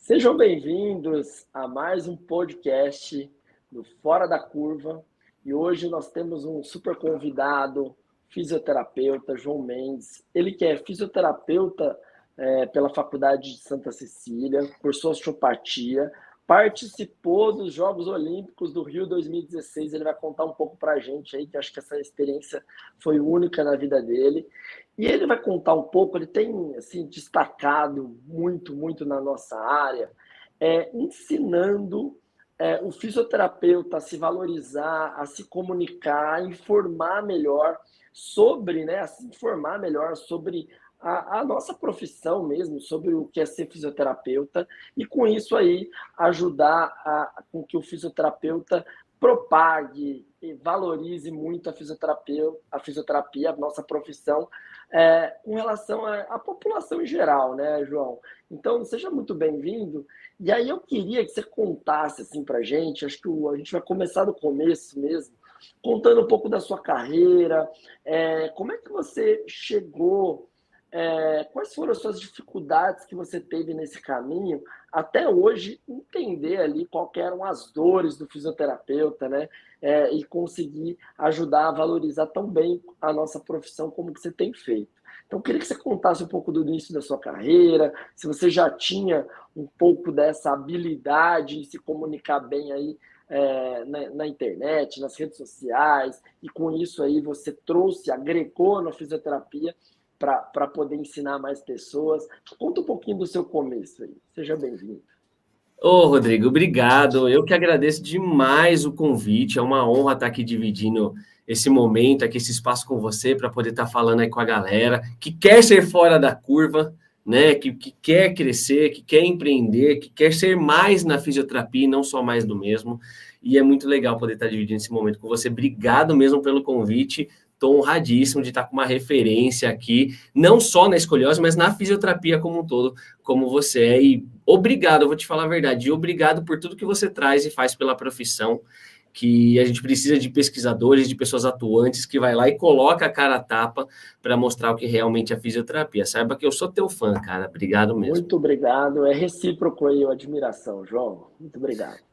Sejam bem-vindos a mais um podcast do Fora da Curva. E hoje nós temos um super convidado, fisioterapeuta, João Mendes. Ele que é fisioterapeuta pela Faculdade de Santa Cecília, cursou osteopatia, participou dos Jogos Olímpicos do Rio 2016. Ele vai contar um pouco para a gente aí, que acho que essa experiência foi única na vida dele. E ele vai contar um pouco, ele tem assim, destacado muito na nossa área, ensinando o fisioterapeuta a se valorizar, a se comunicar, a informar melhor sobre, né, a se informar melhor sobre a nossa profissão mesmo, sobre o que é ser fisioterapeuta, e com isso aí ajudar com que o fisioterapeuta propague e valorize muito a fisioterapia, a nossa profissão, com relação à população em geral, né, João? Então, seja muito bem-vindo. E aí eu queria que você contasse assim para a gente, acho que a gente vai começar do começo mesmo, contando um pouco da sua carreira, como é que você chegou, quais foram as suas dificuldades que você teve nesse caminho, até hoje entender ali qual eram as dores do fisioterapeuta, né? E conseguir ajudar a valorizar tão bem a nossa profissão como que você tem feito. Então, eu queria que você contasse um pouco do início da sua carreira, se você já tinha um pouco dessa habilidade em se comunicar bem aí na internet, nas redes sociais, e com isso aí você agregou na fisioterapia para poder ensinar mais pessoas. Conta um pouquinho do seu começo aí. Seja bem-vindo. Ô, Rodrigo, obrigado. Eu que agradeço demais o convite. É uma honra estar aqui dividindo esse momento, aqui, esse espaço com você, para poder estar falando aí com a galera que quer ser fora da curva, né? Que quer crescer, que quer empreender, que quer ser mais na fisioterapia e não só mais do mesmo. E é muito legal poder estar dividindo esse momento com você. Obrigado mesmo pelo convite. Estou honradíssimo de estar com uma referência aqui, não só na escoliose, mas na fisioterapia como um todo, como você é. E obrigado, eu vou te falar a verdade, e obrigado por tudo que você traz e faz pela profissão, que a gente precisa de pesquisadores, de pessoas atuantes, que vai lá e coloca a cara a tapa para mostrar o que realmente é fisioterapia. Saiba que eu sou teu fã, cara. Obrigado mesmo. Muito obrigado. É recíproco aí a admiração, João. Muito obrigado.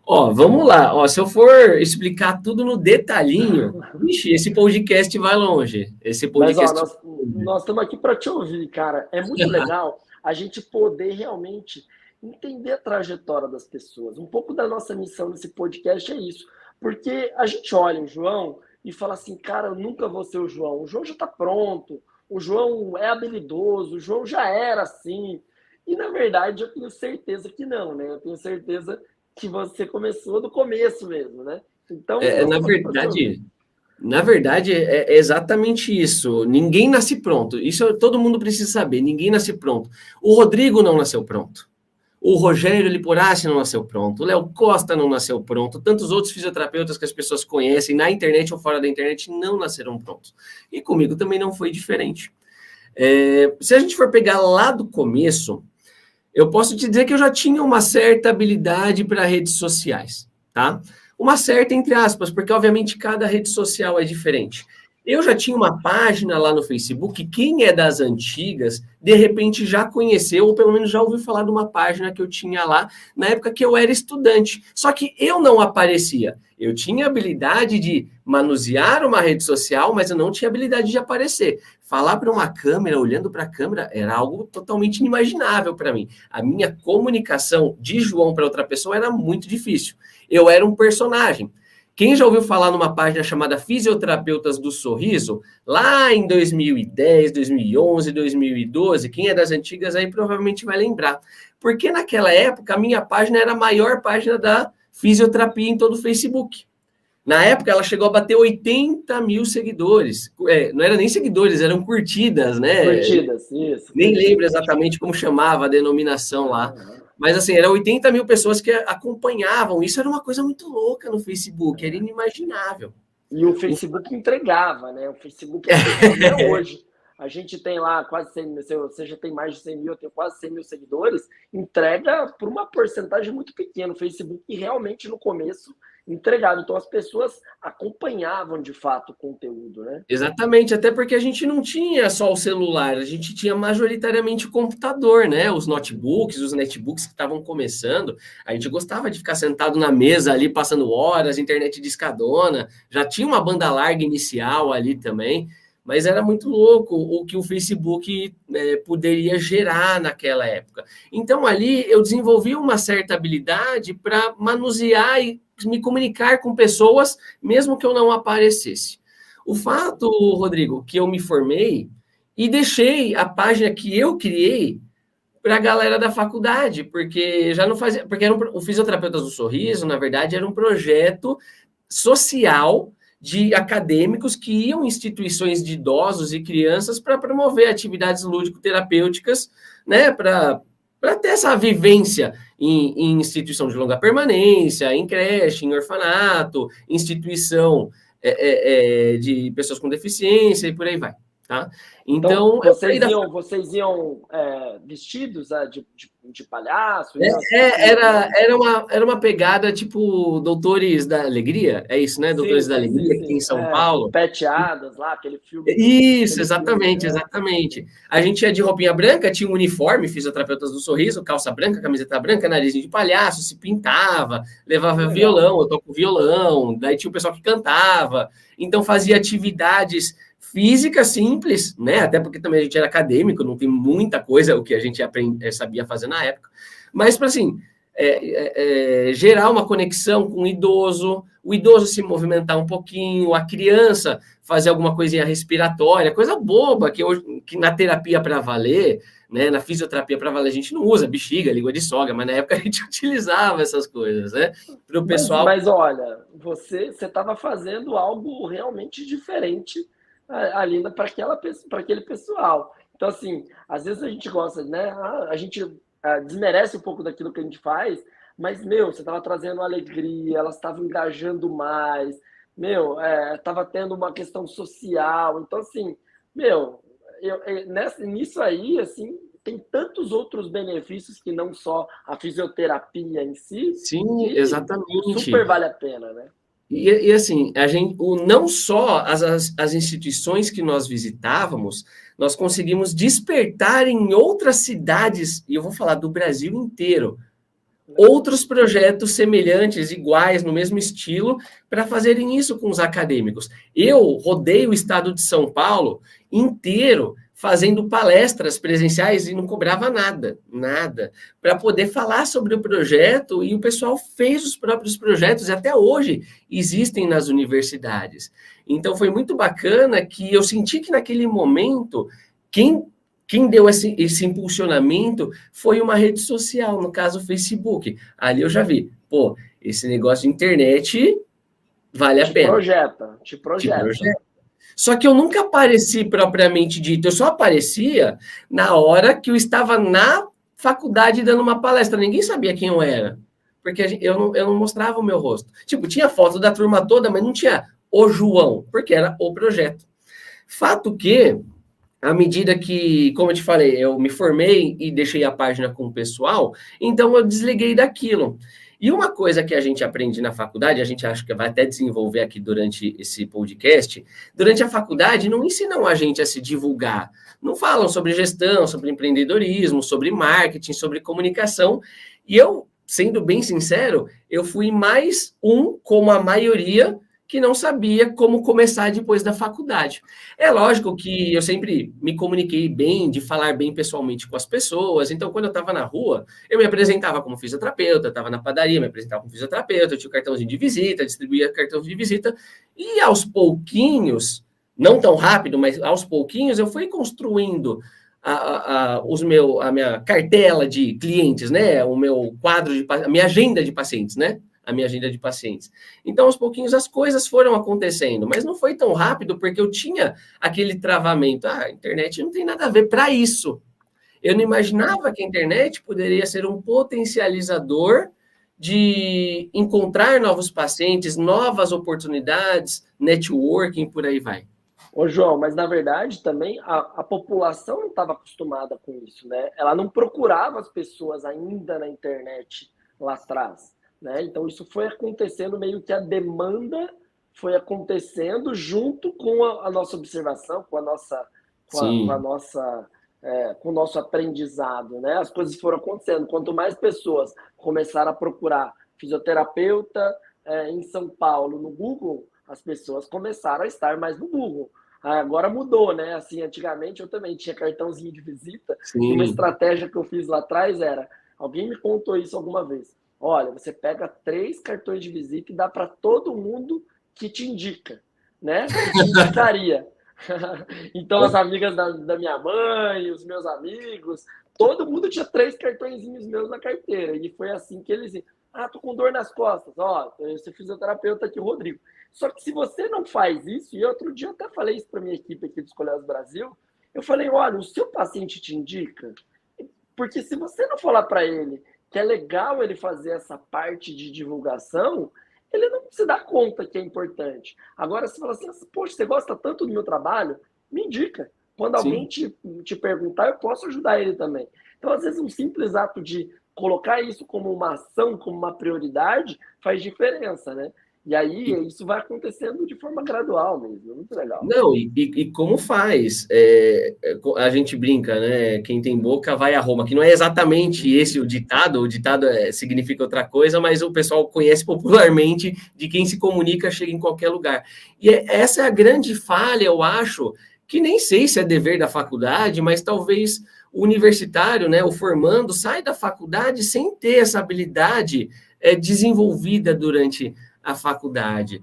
Ó, vamos lá. Ó, se eu for explicar tudo no detalhinho, ixi, esse podcast vai longe. Esse Mas ó, podcast. nós estamos aqui para te ouvir, cara. É muito legal a gente poder realmente entender a trajetória das pessoas. Um pouco da nossa missão nesse podcast é isso. Porque a gente olha o João e fala assim, cara, eu nunca vou ser o João. O João já está pronto, o João é habilidoso, o João já era assim. E na verdade eu tenho certeza que não, né? Eu tenho certeza que você começou do começo mesmo, né? Então É, nós na estamos aqui para te ouvir. verdade, Na verdade, é exatamente isso. Ninguém nasce pronto. Todo mundo precisa saber. Ninguém nasce pronto. O Rodrigo não nasceu pronto. O Rogério Liporassi não nasceu pronto. O Léo Costa não nasceu pronto. Tantos outros fisioterapeutas que as pessoas conhecem, na internet ou fora da internet, não nasceram prontos. E comigo também não foi diferente. Se a gente for pegar lá do começo, eu posso te dizer que eu já tinha uma certa habilidade para redes sociais, tá? Uma certa, entre aspas, porque obviamente cada rede social é diferente. Eu já tinha uma página lá no Facebook, quem é das antigas, de repente já conheceu, ou pelo menos já ouviu falar de uma página que eu tinha lá na época que eu era estudante. Só que eu não aparecia. Eu tinha habilidade de manusear uma rede social, mas eu não tinha habilidade de aparecer. Falar para uma câmera, olhando para a câmera, era algo totalmente inimaginável para mim. A minha comunicação de João para outra pessoa era muito difícil. Eu era um personagem. Quem já ouviu falar numa página chamada Fisioterapeutas do Sorriso, lá em 2010, 2011, 2012, quem é das antigas aí provavelmente vai lembrar. Porque naquela época a minha página era a maior página da fisioterapia em todo o Facebook. Na época ela chegou a bater 80 mil seguidores. Não eram nem seguidores, eram curtidas, né? Curtidas, isso, Nem lembro curtidas. exatamente como chamava a denominação lá. Uhum. Mas assim, eram 80 mil pessoas que acompanhavam. Isso era uma coisa muito louca no Facebook, era inimaginável. E o Facebook entregava, né? O Facebook entregava até hoje. A gente tem lá quase 100 mil, você já tem mais de 100 mil, eu tenho quase 100 mil seguidores, entrega por uma porcentagem muito pequena. O Facebook realmente no começo entregado. Então, as pessoas acompanhavam, de fato, o conteúdo, né? Exatamente, até porque a gente não tinha só o celular, a gente tinha majoritariamente o computador, né? Os notebooks, os netbooks que estavam começando, a gente gostava de ficar sentado na mesa ali, passando horas, internet discadona, já tinha uma banda larga inicial ali também, mas era muito louco o que o Facebook poderia gerar naquela época. Então, ali eu desenvolvi uma certa habilidade para manusear e me comunicar com pessoas, mesmo que eu não aparecesse. O fato, Rodrigo, que eu me formei e deixei a página que eu criei para a galera da faculdade, porque já não fazia, porque o Fisioterapeutas do Sorriso, na verdade, era um projeto social de acadêmicos que iam em instituições de idosos e crianças para promover atividades lúdico-terapêuticas, né, para ter essa vivência em instituição de longa permanência, em creche, em orfanato, instituição de pessoas com deficiência e por aí vai, tá? Então, Então, vocês iam vestidos de palhaço? era uma pegada tipo Doutores da Alegria, é isso, né? Sim, Doutores da sim, sim, Alegria, aqui em sim. São Tipo Paulo. Pat Adams lá, aquele filme Isso, aquele filme, exatamente, exatamente. A gente ia de roupinha branca, tinha um uniforme, Fisioterapeutas do Sorriso, calça branca, camiseta branca, narizinho de palhaço, se pintava, levava violão, eu toco violão, daí tinha o pessoal que cantava, então fazia atividades físicas simples, né? Até porque também a gente era acadêmico, não tem muita coisa o que a gente sabia fazer na época, mas para assim, gerar uma conexão com o idoso se movimentar um pouquinho, a criança fazer alguma coisinha respiratória, coisa boba, que na terapia para valer, né, na fisioterapia para valer, a gente não usa bexiga, língua de sogra, mas na época a gente utilizava essas coisas, né? Para o pessoal. Mas olha, você estava fazendo algo realmente diferente ali para aquele pessoal. Então, assim, às vezes a gente gosta, né? A gente desmerece um pouco daquilo que a gente faz, mas, meu, você estava trazendo alegria, elas estavam engajando mais, meu, estava tendo uma questão social. Então, assim, meu, nisso aí, assim, tem tantos outros benefícios que não só a fisioterapia em si, Sim, que exatamente. super vale a pena, né? E assim, não só as instituições que nós visitávamos, nós conseguimos despertar em outras cidades, e eu vou falar do Brasil inteiro, outros projetos semelhantes, iguais, no mesmo estilo, para fazerem isso com os acadêmicos. Eu rodei o estado de São Paulo inteiro fazendo palestras presenciais e não cobrava nada, para poder falar sobre o projeto, e o pessoal fez os próprios projetos, e até hoje existem nas universidades. Então foi muito bacana que eu senti que naquele momento, quem deu esse impulsionamento foi uma rede social, no caso o Facebook. Ali eu já vi, pô, esse negócio de internet vale a pena. Te projeta. Só que eu nunca apareci propriamente dito, eu só aparecia na hora que eu estava na faculdade dando uma palestra, ninguém sabia quem eu era, porque eu não mostrava o meu rosto. Tipo, tinha foto da turma toda, mas não tinha o João, porque era o projeto. Fato que, à medida que, como eu te falei, eu me formei e deixei a página com o pessoal, então eu desliguei daquilo. E uma coisa que a gente aprende na faculdade, a gente acha que vai até desenvolver aqui durante esse podcast, durante a faculdade não ensinam a gente a se divulgar, não falam sobre gestão, sobre empreendedorismo, sobre marketing, sobre comunicação, e eu, sendo bem sincero, eu fui mais como a maioria, que não sabia como começar depois da faculdade. É lógico que eu sempre me comuniquei bem, de falar bem pessoalmente com as pessoas, então quando eu estava na rua, eu me apresentava como fisioterapeuta, estava na padaria, me apresentava como fisioterapeuta, eu tinha o cartãozinho de visita, distribuía cartão de visita, e aos pouquinhos, não tão rápido, mas aos pouquinhos, eu fui construindo a minha cartela de clientes, né? O meu a minha agenda de pacientes, né? A minha agenda de pacientes. Então, aos pouquinhos, as coisas foram acontecendo, mas não foi tão rápido, porque eu tinha aquele travamento. A internet não tem nada a ver para isso. Eu não imaginava que a internet poderia ser um potencializador de encontrar novos pacientes, novas oportunidades, networking, por aí vai. Ô, João, mas na verdade também a população não estava acostumada com isso, né? Ela não procurava as pessoas ainda na internet lá atrás. né? Então, isso foi acontecendo meio que a demanda foi acontecendo junto com a nossa observação, com a Sim, nossa, com o nosso aprendizado, né? As coisas foram acontecendo. Quanto mais pessoas começaram a procurar fisioterapeuta em São Paulo no Google, as pessoas começaram a estar mais no Google. Agora mudou, né? Assim, antigamente eu também tinha cartãozinho de visita e uma sim. estratégia que eu fiz lá atrás era, alguém me contou isso alguma vez. Olha, você pega 3 cartões de visita e dá para todo mundo que te indica, né? Que te indicaria. Então, as amigas da minha mãe, os meus amigos, todo mundo tinha 3 cartõezinhos meus na carteira. E foi assim que eles. Ah, tô com dor nas costas. Ó, esse fisioterapeuta aqui, Rodrigo. Só que se você não faz isso, e outro dia eu até falei isso para minha equipe aqui do Escolhas Brasil, eu falei: olha, o seu paciente te indica, porque se você não falar para ele que é legal ele fazer essa parte de divulgação, ele não se dá conta que é importante. Agora, se fala assim, poxa, você gosta tanto do meu trabalho, me indica. Quando alguém Sim. te perguntar, eu posso ajudar ele também. Então, às vezes, um simples ato de colocar isso como uma ação, como uma prioridade, faz diferença, né? E aí, isso vai acontecendo de forma gradual mesmo. Muito legal. Não, e como faz? A gente brinca, né? Quem tem boca vai a Roma, que não é exatamente esse o ditado significa outra coisa, mas o pessoal conhece popularmente de quem se comunica chega em qualquer lugar. E essa é a grande falha, eu acho, que nem sei se é dever da faculdade, mas talvez o universitário, né, o formando, sai da faculdade sem ter essa habilidade desenvolvida durante a faculdade.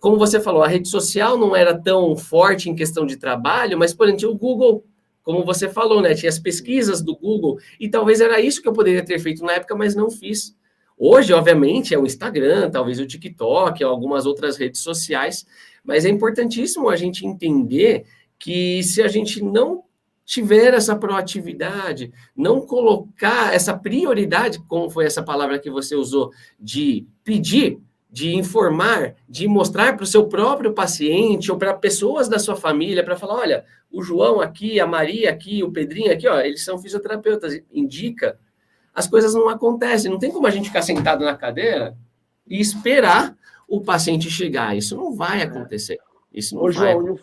Como você falou, a rede social não era tão forte em questão de trabalho, mas, por exemplo, o Google, como você falou, né? Tinha as pesquisas do Google, e talvez era isso que eu poderia ter feito na época, mas não fiz. Hoje, obviamente, é o Instagram, talvez o TikTok, algumas outras redes sociais, mas é importantíssimo a gente entender que se a gente não tiver essa proatividade, não colocar essa prioridade, como foi essa palavra que você usou, de pedir, de informar, de mostrar para o seu próprio paciente ou para pessoas da sua família, para falar, olha, o João aqui, a Maria aqui, o Pedrinho aqui, ó, eles são fisioterapeutas, indica, as coisas não acontecem, não tem como a gente ficar sentado na cadeira e esperar o paciente chegar, isso não vai É. acontecer, isso não Ô, vai João, e acontecer.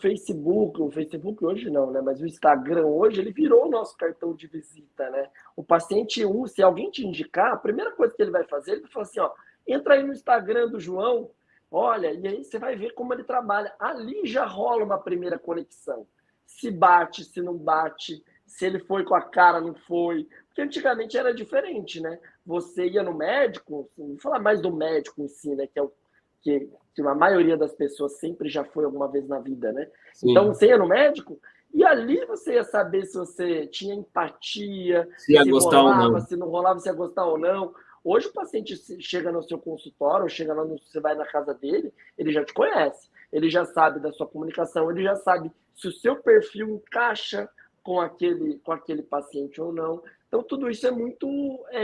o Facebook hoje não, né? Mas o Instagram hoje, ele virou o nosso cartão de visita, né? O paciente se alguém te indicar, a primeira coisa que ele vai fazer, ele vai falar assim, ó, entra aí no Instagram do João, olha, e aí você vai ver como ele trabalha. Ali já rola uma primeira conexão. Se bate, se não bate, se ele foi com a cara, não foi. Porque antigamente era diferente, né? Você ia no médico, vou falar mais do médico em si, né? Que é o que a maioria das pessoas sempre já foi alguma vez na vida, né? Então Sim, você ia no médico e ali você ia saber se você tinha empatia, se ia se gostar ou rolava, não. se não rolava, se ia gostar ou não. Hoje o paciente chega no seu consultório, ou chega lá você vai na casa dele, ele já te conhece, ele já sabe da sua comunicação, ele já sabe se o seu perfil encaixa com aquele paciente ou não. Então tudo isso é muito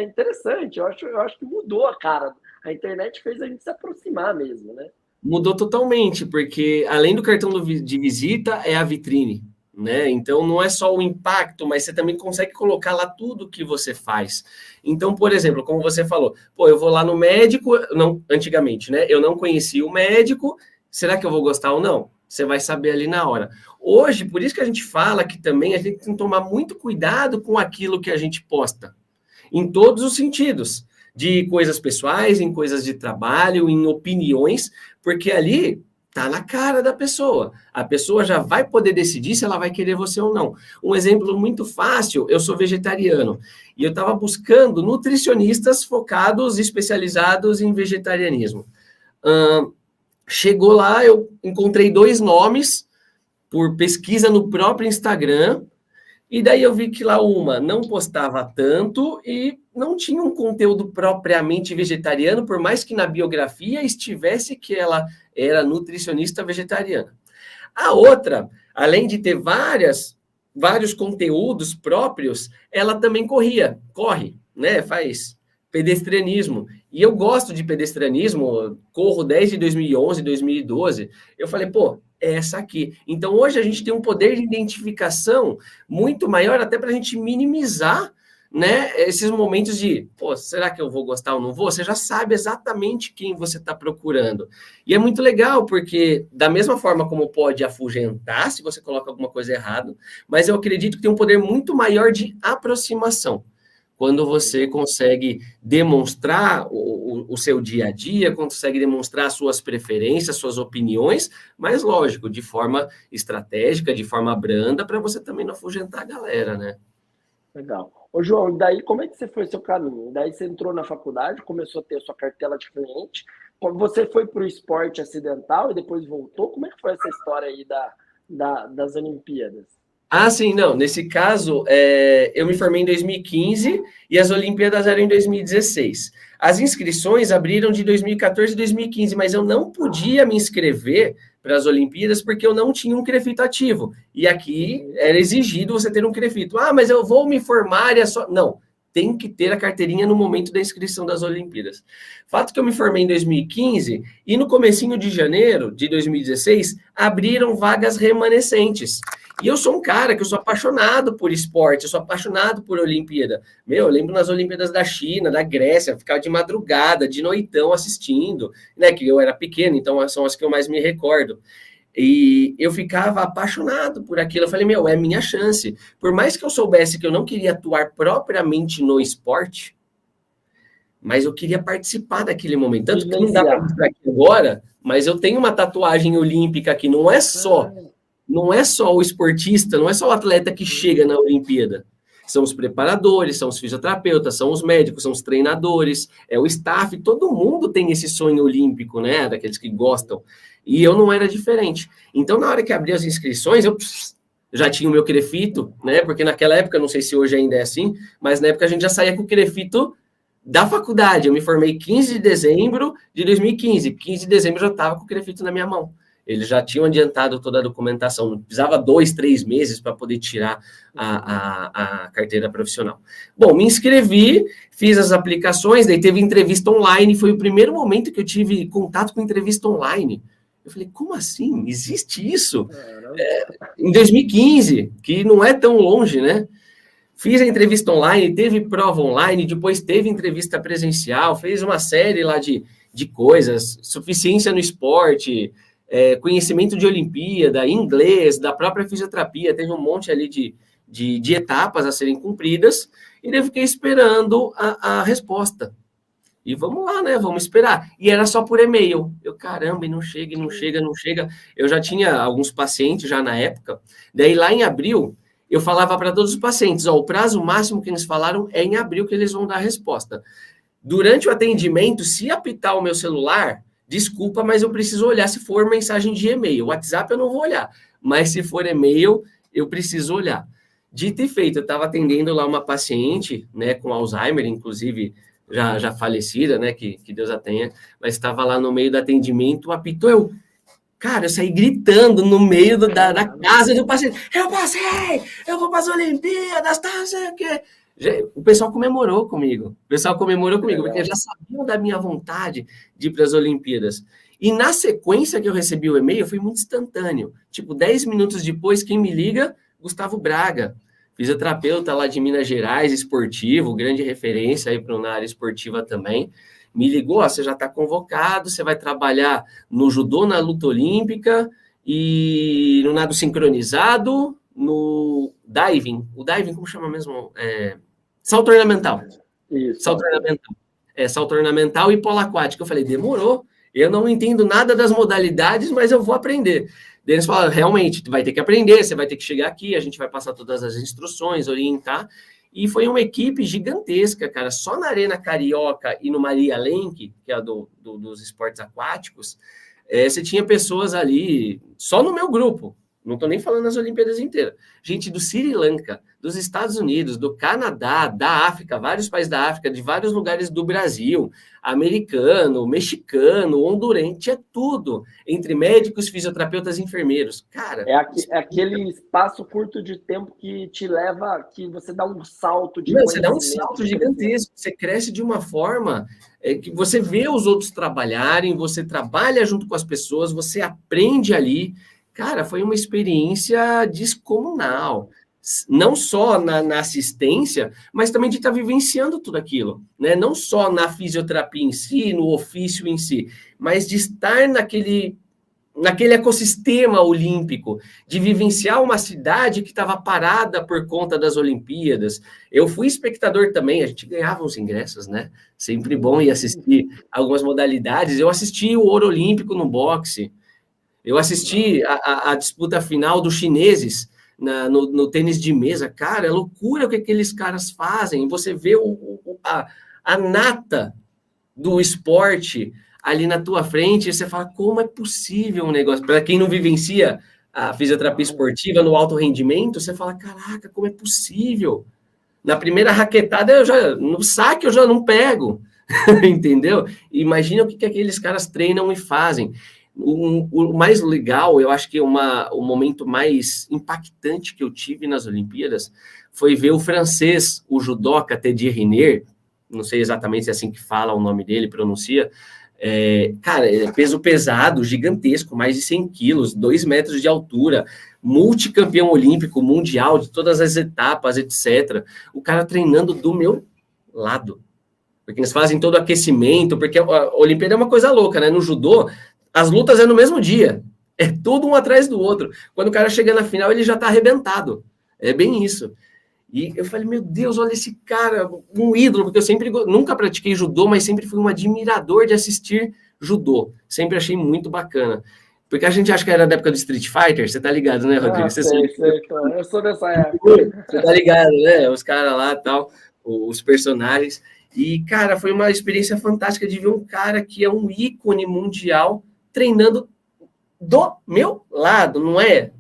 interessante. Eu acho que mudou a cara. A internet fez a gente se aproximar mesmo, né? Mudou totalmente, porque além do cartão de visita, é a vitrine, né? Então não é só o impacto, mas você também consegue colocar lá tudo que você faz. Então, por exemplo, como você falou, pô, eu vou lá no médico, não, antigamente, né? Eu não conhecia o médico, será que eu vou gostar ou não? Você vai saber ali na hora. Hoje, por isso que a gente fala que também a gente tem que tomar muito cuidado com aquilo que a gente posta em todos os sentidos, de coisas pessoais, em coisas de trabalho, em opiniões, porque ali tá na cara da pessoa. A pessoa já vai poder decidir se ela vai querer você ou não. Um exemplo muito fácil, eu sou vegetariano e eu estava buscando nutricionistas focados, especializados em vegetarianismo. Chegou lá, eu encontrei 2 nomes por pesquisa no próprio Instagram, e daí eu vi que lá uma não postava tanto e não tinha um conteúdo propriamente vegetariano, por mais que na biografia estivesse que ela era nutricionista vegetariana. A outra, além de ter vários conteúdos próprios, ela também corre, né? Faz pedestrianismo. E eu gosto de pedestrianismo, corro desde 2011, 2012. Eu falei, pô, é essa aqui. Então hoje a gente tem um poder de identificação muito maior, até para a gente minimizar, né, esses momentos de, pô, será que eu vou gostar ou não vou? Você já sabe exatamente quem você está procurando. E é muito legal, porque da mesma forma como pode afugentar se você coloca alguma coisa errada, mas eu acredito que tem um poder muito maior de aproximação. Quando você consegue demonstrar o seu dia a dia, consegue demonstrar suas preferências, suas opiniões, mas lógico, de forma estratégica, de forma branda, para você também não afugentar a galera, né? Legal. Ô, João, e daí como é que você foi o seu caminho? Daí você entrou na faculdade, começou a ter a sua cartela de cliente, você foi para o esporte acidental e depois voltou? Como é que foi essa história aí das Olimpíadas? Ah, sim, não. Nesse caso, eu me formei em 2015 e as Olimpíadas eram em 2016. As inscrições abriram de 2014 e 2015, mas eu não podia me inscrever para as Olimpíadas porque eu não tinha um CREFITO ativo. E aqui era exigido você ter um CREFITO. Ah, mas eu vou me formar e é só... Não, tem que ter a carteirinha no momento da inscrição das Olimpíadas. Fato que eu me formei em 2015 e no comecinho de janeiro de 2016 abriram vagas remanescentes. E eu sou um cara que eu sou apaixonado por esporte, eu sou apaixonado por Olimpíada. Meu, eu lembro nas Olimpíadas da China, da Grécia, ficava de madrugada, de noitão assistindo, né? Que eu era pequeno, então são as que eu mais me recordo. E eu ficava apaixonado por aquilo. Eu falei, meu, é minha chance. Por mais que eu soubesse que eu não queria atuar propriamente no esporte, mas eu queria participar daquele momento. Tanto que não dá para mostrar aqui agora, mas eu tenho uma tatuagem olímpica aqui, não é só o esportista, não é só o atleta que chega na Olimpíada. São os preparadores, são os fisioterapeutas, são os médicos, são os treinadores, é o staff, todo mundo tem esse sonho olímpico, né? Daqueles que gostam. E eu não era diferente. Então, na hora que abri as inscrições, eu já tinha o meu CREFITO, né? Porque naquela época, não sei se hoje ainda é assim, mas na época a gente já saía com o CREFITO da faculdade. Eu me formei 15 de dezembro de 2015. 15 de dezembro eu já estava com o CREFITO na minha mão. Eles já tinham adiantado toda a documentação, não precisava 2, 3 meses para poder tirar a carteira profissional. Bom, me inscrevi, fiz as aplicações, daí teve entrevista online, foi o primeiro momento que eu tive contato com entrevista online. Eu falei, como assim? Existe isso? Em 2015, que não é tão longe, né? Fiz a entrevista online, teve prova online, depois teve entrevista presencial, fez uma série lá de coisas, suficiência no esporte, conhecimento de Olimpíada, inglês, da própria fisioterapia, teve um monte ali de etapas a serem cumpridas, e eu fiquei esperando a resposta. E vamos lá, né? Vamos esperar. E era só por e-mail. Eu, caramba, e não chega, e não chega, não chega. Eu já tinha alguns pacientes já na época. Daí, lá em abril, eu falava para todos os pacientes, ó, o prazo máximo que eles falaram é em abril que eles vão dar a resposta. Durante o atendimento, se apitar o meu celular, desculpa, mas eu preciso olhar se for mensagem de e-mail. WhatsApp eu não vou olhar, mas se for e-mail, eu preciso olhar. Dito e feito, eu estava atendendo lá uma paciente, né, com Alzheimer, inclusive já falecida, né, que Deus a tenha, mas estava lá no meio do atendimento, apitou, cara, eu saí gritando no meio da casa do paciente, eu passei, eu vou para as Olimpíadas, tá, não sei o quê. O pessoal comemorou comigo, porque já sabiam da minha vontade de ir para as Olimpíadas. E na sequência que eu recebi o e-mail, foi muito instantâneo. Tipo, 10 minutos depois, quem me liga? Gustavo Braga, fisioterapeuta lá de Minas Gerais, esportivo, grande referência aí para na área esportiva também. Me ligou, ó, você já está convocado, você vai trabalhar no judô, na luta olímpica e no nado sincronizado, no diving. O diving, como chama mesmo? Salto ornamental. Isso. Salto ornamental e polo aquático. Eu falei, demorou. Eu não entendo nada das modalidades, mas eu vou aprender. Daí eles falaram, realmente, vai ter que aprender, você vai ter que chegar aqui, a gente vai passar todas as instruções, orientar. E foi uma equipe gigantesca, cara. Só na Arena Carioca e no Maria Lenk, que é a dos esportes aquáticos, você tinha pessoas ali, só no meu grupo, não estou nem falando das Olimpíadas inteiras, gente do Sri Lanka, dos Estados Unidos, do Canadá, da África, vários países da África, de vários lugares do Brasil, americano, mexicano, hondurense, é tudo, entre médicos, fisioterapeutas e enfermeiros. Cara, é aquele espaço curto de tempo que te leva, que você dá um salto de você dá um salto gigantesco, você cresce de uma forma que você vê os outros trabalharem, você trabalha junto com as pessoas, você aprende ali. Cara, foi uma experiência descomunal. não só na assistência, mas também de estar vivenciando tudo aquilo, né? Não só na fisioterapia em si, no ofício em si, mas de estar naquele ecossistema olímpico, de vivenciar uma cidade que estava parada por conta das Olimpíadas. Eu fui espectador também, a gente ganhava uns ingressos, né? Sempre bom ir assistir algumas modalidades. Eu assisti o ouro olímpico no boxe, eu assisti a disputa final dos chineses no tênis de mesa. Cara, é loucura o que aqueles caras fazem. Você vê a nata do esporte ali na tua frente, e você fala, como é possível um negócio? Para quem não vivencia a fisioterapia esportiva no alto rendimento, você fala, caraca, como é possível? Na primeira raquetada, no saque eu já não pego, entendeu? Imagina o que aqueles caras treinam e fazem. O mais legal, eu acho que o momento mais impactante que eu tive nas Olimpíadas foi ver o francês, o judoca Teddy Riner, não sei exatamente se é assim que fala o nome dele, pronuncia, cara, peso pesado, gigantesco, mais de 100 quilos, 2 metros de altura, multicampeão olímpico, mundial, de todas as etapas, etc. O cara treinando do meu lado, porque eles fazem todo o aquecimento, porque a Olimpíada é uma coisa louca, né? No judô, as lutas é no mesmo dia, é tudo um atrás do outro. Quando o cara chega na final, ele já tá arrebentado, é bem isso. E eu falei, meu Deus, olha esse cara, um ídolo, porque eu nunca pratiquei judô, mas sempre fui um admirador de assistir judô. Sempre achei muito bacana. Porque a gente acha que era da época do Street Fighter, você tá ligado, né, Rodrigo? Sei, eu sou dessa época. Você tá ligado, né? Os caras lá e tal, os personagens. E, cara, foi uma experiência fantástica de ver um cara que é um ícone mundial treinando do meu lado, não é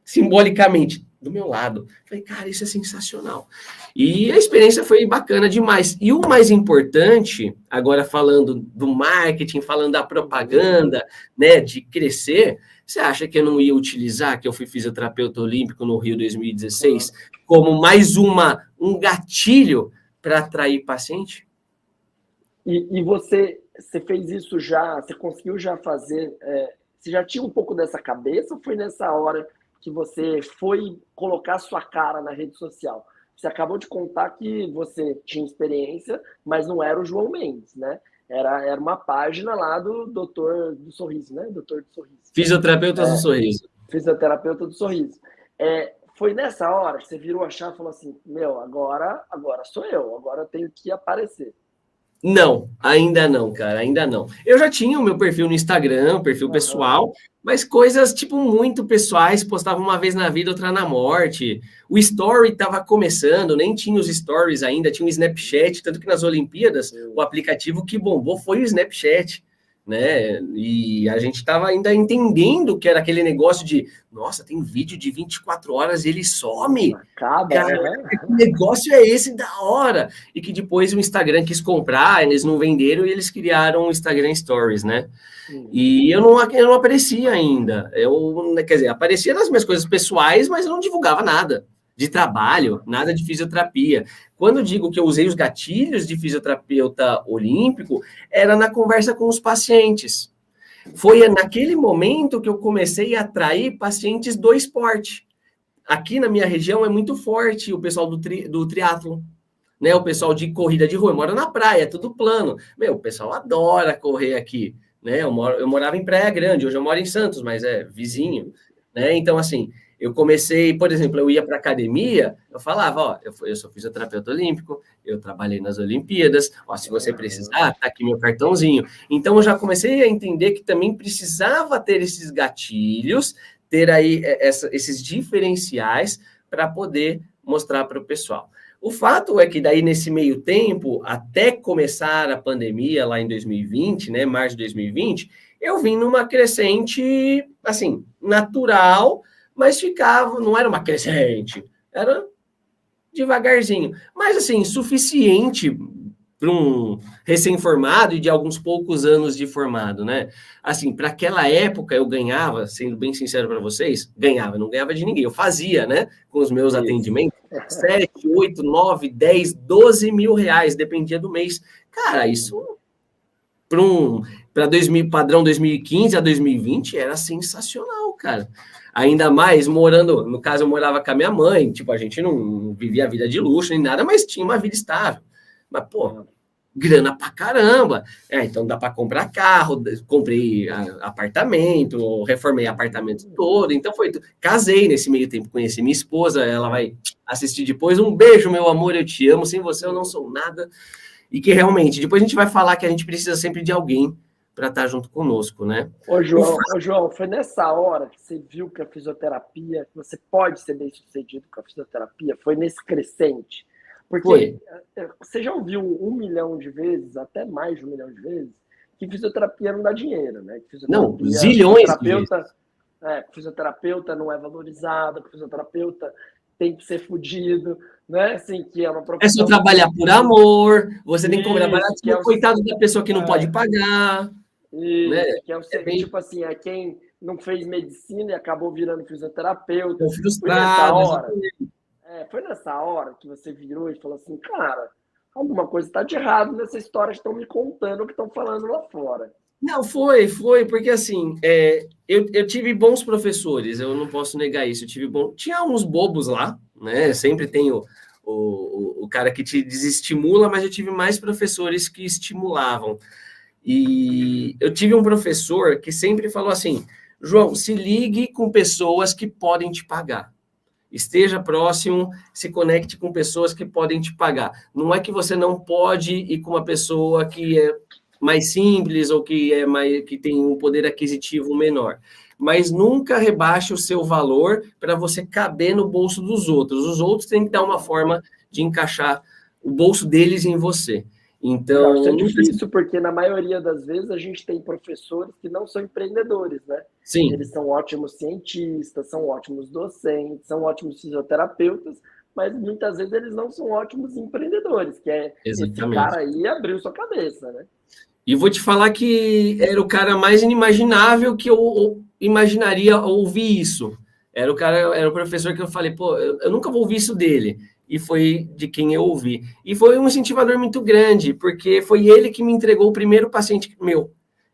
simbolicamente, do meu lado. Falei, cara, isso é sensacional. E a experiência foi bacana demais. E o mais importante, agora falando do marketing, falando da propaganda, né, de crescer, você acha que eu não ia utilizar, que eu fui fisioterapeuta olímpico no Rio 2016, como mais um gatilho para atrair paciente? E você fez isso já, você conseguiu já fazer, você já tinha um pouco dessa cabeça ou foi nessa hora que você foi colocar sua cara na rede social? Você acabou de contar que você tinha experiência, mas não era o João Mendes, né? Era uma página lá do Doutor do Sorriso, né? Doutor do Sorriso. Fisioterapeutas do Sorriso. Fisioterapeuta do Sorriso. Foi nessa hora que você virou a chave e falou assim, meu, agora sou eu, agora eu tenho que aparecer. Não, ainda não, cara, ainda não. Eu já tinha o meu perfil no Instagram, perfil pessoal, mas coisas, tipo, muito pessoais, postava uma vez na vida, outra na morte. O Story estava começando, nem tinha os Stories ainda, tinha o Snapchat, tanto que nas Olimpíadas, o aplicativo que bombou foi o Snapchat, né? E a gente estava ainda entendendo que era aquele negócio de, nossa, tem vídeo de 24 horas e ele some. Acaba, cara, que negócio é esse da hora? E que depois o Instagram quis comprar, eles não venderam e eles criaram o Instagram Stories, né? E eu não aparecia ainda. Quer dizer, aparecia nas minhas coisas pessoais, mas eu não divulgava nada de trabalho, nada de fisioterapia. Quando eu digo que eu usei os gatilhos de fisioterapeuta olímpico, era na conversa com os pacientes. Foi naquele momento que eu comecei a atrair pacientes do esporte. Aqui na minha região é muito forte o pessoal do triatlon, né? O pessoal de corrida de rua, eu moro na praia, é tudo plano. O pessoal adora correr aqui, né? Eu morava em Praia Grande, hoje eu moro em Santos, mas é vizinho, né? Então, assim, eu comecei, por exemplo, eu ia para academia, eu falava, eu sou fisioterapeuta olímpico, eu trabalhei nas Olimpíadas, se você precisar, tá aqui meu cartãozinho. Então, eu já comecei a entender que também precisava ter esses gatilhos, ter aí esses diferenciais para poder mostrar para o pessoal. O fato é que daí, nesse meio tempo, até começar a pandemia, lá em 2020, né, março de 2020, eu vim numa crescente, assim, natural, mas não era uma crescente, era devagarzinho. Mas, assim, suficiente para um recém-formado e de alguns poucos anos de formado, né? Assim, para aquela época eu ganhava, sendo bem sincero para vocês, não ganhava de ninguém, eu fazia, né, com os meus atendimentos, 7, 8, 9, 10, 12 mil reais, dependia do mês. Cara, isso para padrão 2015 a 2020 era sensacional, cara. Ainda mais morando, no caso eu morava com a minha mãe, tipo, a gente não vivia a vida de luxo nem nada, mas tinha uma vida estável. Mas, pô, grana pra caramba. Então dá para comprar carro, comprei apartamento, reformei apartamento todo. Então casei nesse meio tempo, conheci minha esposa, ela vai assistir depois. Um beijo, meu amor, eu te amo. Sem você eu não sou nada. E que realmente, depois a gente vai falar que a gente precisa sempre de alguém para estar junto conosco, né? Ô, João, foi nessa hora que você viu que a fisioterapia, que você pode ser bem sucedido com a fisioterapia, foi nesse crescente. Porque você já ouviu 1 milhão de vezes, até mais de 1 milhão de vezes, que fisioterapia não dá dinheiro, né? Que não, zilhões de vezes. Fisioterapeuta não é valorizado, fisioterapeuta tem que ser fudido, né? Assim, que é uma profissão. É só trabalhar por amor, você tem que cobrar barato, coitado da pessoa que não pode pagar. Isso, né? Que tipo assim, é quem não fez medicina e acabou virando fisioterapeuta. Frustrado, foi nessa hora que você virou e falou assim, cara, alguma coisa está de errado nessa história que estão me contando, que estão falando lá fora. Não, foi, porque assim, eu tive bons professores, eu não posso negar isso, tinha uns bobos lá, né, sempre tem o cara que te desestimula, mas eu tive mais professores que estimulavam, e eu tive um professor que sempre falou assim, João, se ligue com pessoas que podem te pagar, esteja próximo, se conecte com pessoas que podem te pagar, não é que você não pode ir com uma pessoa que é mais simples ou que tem um poder aquisitivo menor. Mas nunca rebaixe o seu valor para você caber no bolso dos outros. Os outros têm que dar uma forma de encaixar o bolso deles em você. Então, isso é difícil, porque na maioria das vezes a gente tem professores que não são empreendedores, né? Sim. Eles são ótimos cientistas, são ótimos docentes, são ótimos fisioterapeutas, mas muitas vezes eles não são ótimos empreendedores, que é Exatamente. Esse cara aí abriu sua cabeça, né? E vou te falar que era o cara mais inimaginável que eu imaginaria ouvir isso. Era o professor que eu falei, pô, eu nunca vou ouvir isso dele. E foi de quem eu ouvi. E foi um incentivador muito grande, porque foi ele que me entregou o primeiro paciente meu.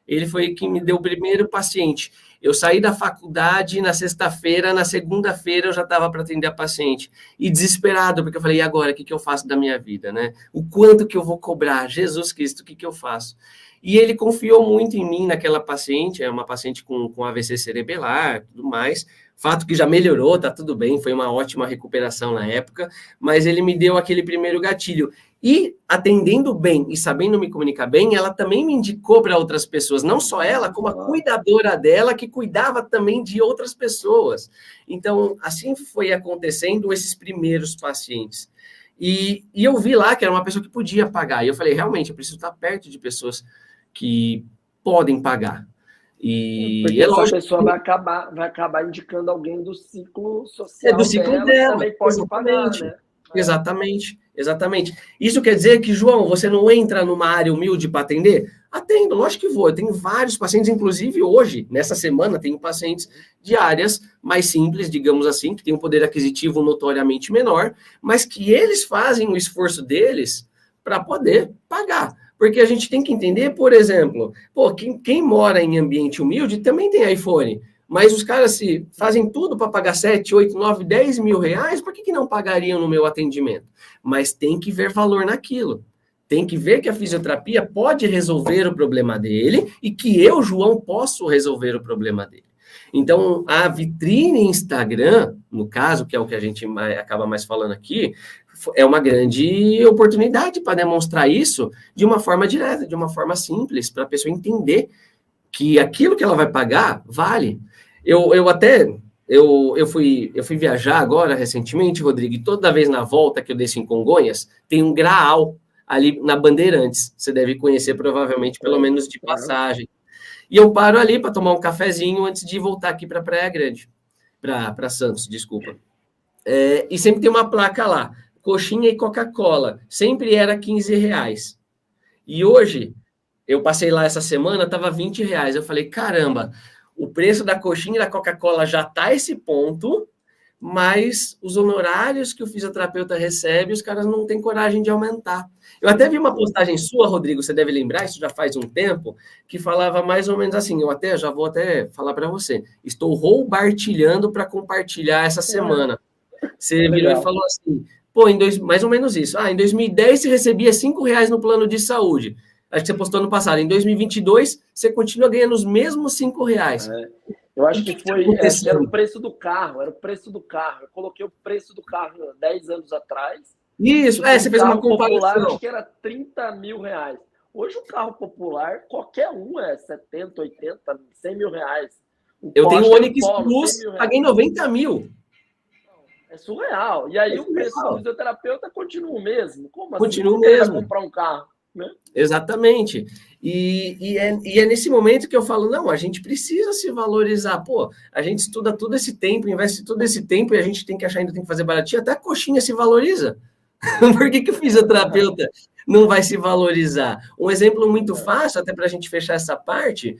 Ele foi quem me deu o primeiro paciente. Eu saí da faculdade na sexta-feira, na segunda-feira eu já estava para atender a paciente. E desesperado, porque eu falei, e agora, o que eu faço da minha vida, né? O quanto que eu vou cobrar? Jesus Cristo, o que eu faço? E ele confiou muito em mim naquela paciente, é uma paciente com AVC cerebelar, tudo mais. Fato que já melhorou, tá tudo bem, foi uma ótima recuperação na época, mas ele me deu aquele primeiro gatilho. E atendendo bem e sabendo me comunicar bem, ela também me indicou para outras pessoas, não só ela, como a cuidadora dela, que cuidava também de outras pessoas. Então, assim foi acontecendo esses primeiros pacientes. E eu vi lá que era uma pessoa que podia pagar. E eu falei, realmente, eu preciso estar perto de pessoas que podem pagar. E porque essa pessoa vai acabar indicando alguém do ciclo social do ciclo dela, que também pode pagar, né? Exatamente. Isso quer dizer que, João, você não entra numa área humilde para atender? Atendo, lógico que vou. Eu tenho vários pacientes, inclusive hoje, nessa semana, tenho pacientes de áreas mais simples, digamos assim, que têm um poder aquisitivo notoriamente menor, mas que eles fazem o esforço deles para poder pagar. Porque a gente tem que entender, por exemplo, quem mora em ambiente humilde também tem iPhone, mas os caras se fazem tudo para pagar 7, 8, 9, 10 mil reais, por que não pagariam no meu atendimento? Mas tem que ver valor naquilo. Tem que ver que a fisioterapia pode resolver o problema dele e que eu, João, posso resolver o problema dele. Então, a vitrine Instagram, no caso, que é o que a gente acaba mais falando aqui, é uma grande oportunidade para demonstrar isso de uma forma direta, de uma forma simples, para a pessoa entender que aquilo que ela vai pagar vale. Eu fui viajar agora recentemente, Rodrigo, e toda vez na volta que eu desço em Congonhas, tem um graal ali na Bandeirantes. Você deve conhecer provavelmente, pelo menos de passagem. E eu paro ali para tomar um cafezinho antes de voltar aqui para Praia Grande, para Santos, desculpa. E sempre tem uma placa lá, coxinha e Coca-Cola, sempre era R$15. E hoje, eu passei lá essa semana, estava R$20. Eu falei, caramba, o preço da coxinha e da Coca-Cola já está esse ponto, mas os honorários que o fisioterapeuta recebe, os caras não têm coragem de aumentar. Eu até vi uma postagem sua, Rodrigo, você deve lembrar, isso já faz um tempo, que falava mais ou menos assim, já vou até falar para você, estou roubartilhando para compartilhar essa semana. Você virou e falou assim, pô, mais ou menos isso, em 2010 você recebia R$5 no plano de saúde, acho que você postou no passado, em 2022 você continua ganhando os mesmos R$5. Eu acho que foi, era o preço do carro, eu coloquei o preço do carro 10 anos atrás. Isso, você fez uma comparação. Popular, acho que era R$30 mil. Hoje o carro popular, qualquer um é 70, 80, 100 mil reais. Eu tenho o Onix Plus, paguei 90 mil. É surreal. E aí o preço do fisioterapeuta continua o mesmo. Como assim? Continua o mesmo. Comprar um carro, né? Exatamente. E é nesse momento que eu falo, não, a gente precisa se valorizar. Pô, a gente estuda todo esse tempo, investe todo esse tempo e a gente tem que achar, ainda tem que fazer baratinho, até a coxinha se valoriza. Por que o fisioterapeuta não vai se valorizar? Um exemplo muito fácil, até para a gente fechar essa parte,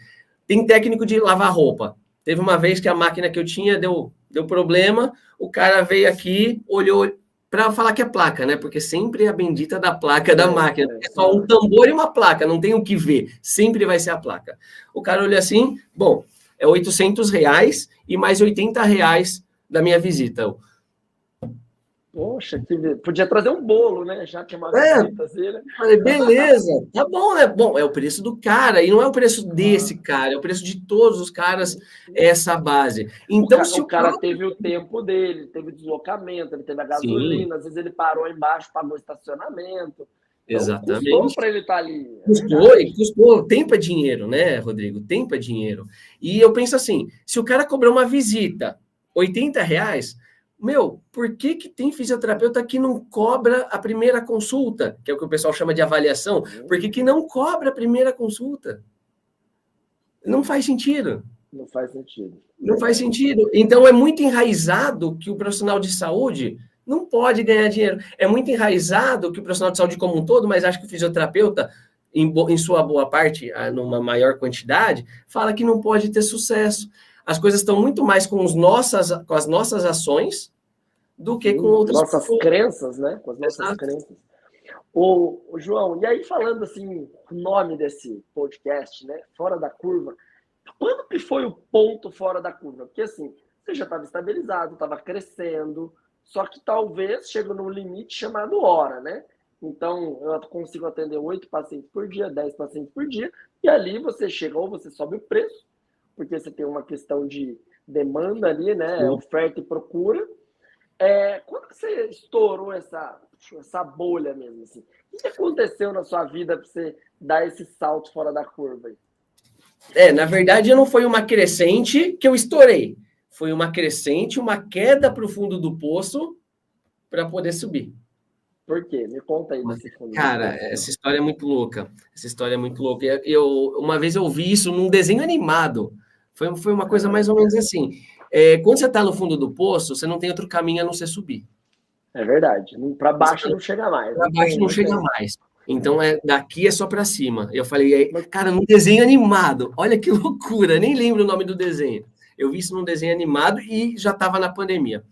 tem técnico de lavar roupa. Teve uma vez que a máquina que eu tinha deu problema, o cara veio aqui, olhou para falar que é placa, né? Porque sempre é a bendita da placa da máquina. É só um tambor e uma placa, não tem o que ver. Sempre vai ser a placa. O cara olhou assim, bom, é R$800 e mais R$80 da minha visita. Poxa, podia trazer um bolo, né? Já que é uma visita assim, né? Falei, beleza, tá bom, né? Bom, é o preço do cara, e não é o preço desse cara, é o preço de todos os caras, essa base. Então, o cara teve o tempo dele, teve deslocamento, ele teve a gasolina, Sim. Às vezes ele parou embaixo, pagou estacionamento. Então, exatamente. Custou para ele estar ali. Custou. Tempo é dinheiro, né, Rodrigo? Tempo é dinheiro. E eu penso assim, se o cara cobrou uma visita, R$80, por que tem fisioterapeuta que não cobra a primeira consulta, que é o que o pessoal chama de avaliação? Por que não cobra a primeira consulta? Não faz sentido. Não faz sentido. Não faz sentido. Então, é muito enraizado que o profissional de saúde não pode ganhar dinheiro. É muito enraizado que o profissional de saúde como um todo, mas acho que o fisioterapeuta, em sua boa parte, numa maior quantidade, fala que não pode ter sucesso. As coisas estão muito mais com as nossas ações do que com outras crenças, né? Com as nossas crenças. Ô, João, e aí falando assim, o nome desse podcast, né? Fora da curva, quando que foi o ponto fora da curva? Porque assim, você já estava estabilizado, estava crescendo, só que talvez chega num limite chamado hora, né? Então, eu consigo atender 8 pacientes por dia, 10 pacientes por dia, e ali você chega, ou você sobe o preço, porque você tem uma questão de demanda ali, né? Oferta e procura. Quando que você estourou essa bolha mesmo? Assim? O que aconteceu na sua vida para você dar esse salto fora da curva? Na verdade, não foi uma crescente que eu estourei. Foi uma crescente, uma queda para o fundo do poço para poder subir. Por quê? Me conta aí desse fundo. Cara, essa história é muito louca. Uma vez eu vi isso num desenho animado. Foi uma coisa mais ou menos assim. Quando você está no fundo do poço, você não tem outro caminho a não ser subir. É verdade. Para baixo não chega mais. Para baixo não chega mais. Então, daqui é só para cima. Eu falei, cara, num desenho animado. Olha que loucura. Nem lembro o nome do desenho. Eu vi isso num desenho animado e já estava na pandemia.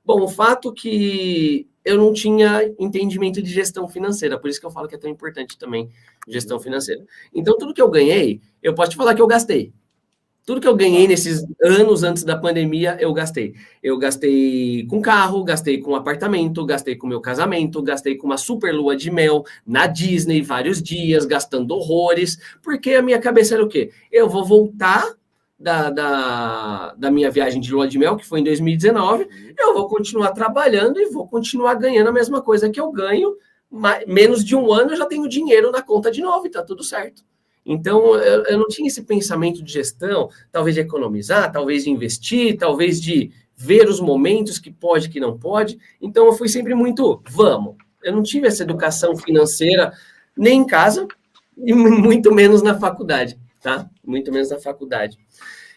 Bom, o fato que eu não tinha entendimento de gestão financeira. Por isso que eu falo que é tão importante também gestão financeira. Então, tudo que eu ganhei, eu posso te falar que eu gastei. Tudo que eu ganhei nesses anos antes da pandemia, eu gastei. Eu gastei com carro, gastei com apartamento, gastei com meu casamento, gastei com uma super lua de mel na Disney, vários dias, gastando horrores, porque a minha cabeça era o quê? Eu vou voltar da minha viagem de lua de mel, que foi em 2019, eu vou continuar trabalhando e vou continuar ganhando a mesma coisa que eu ganho, menos de um ano eu já tenho dinheiro na conta de novo e tá tudo certo. Então, eu não tinha esse pensamento de gestão, talvez de economizar, talvez de investir, talvez de ver os momentos que pode, que não pode. Então, eu fui sempre muito, vamos. Eu não tive essa educação financeira nem em casa e muito menos na faculdade, tá? Muito menos na faculdade.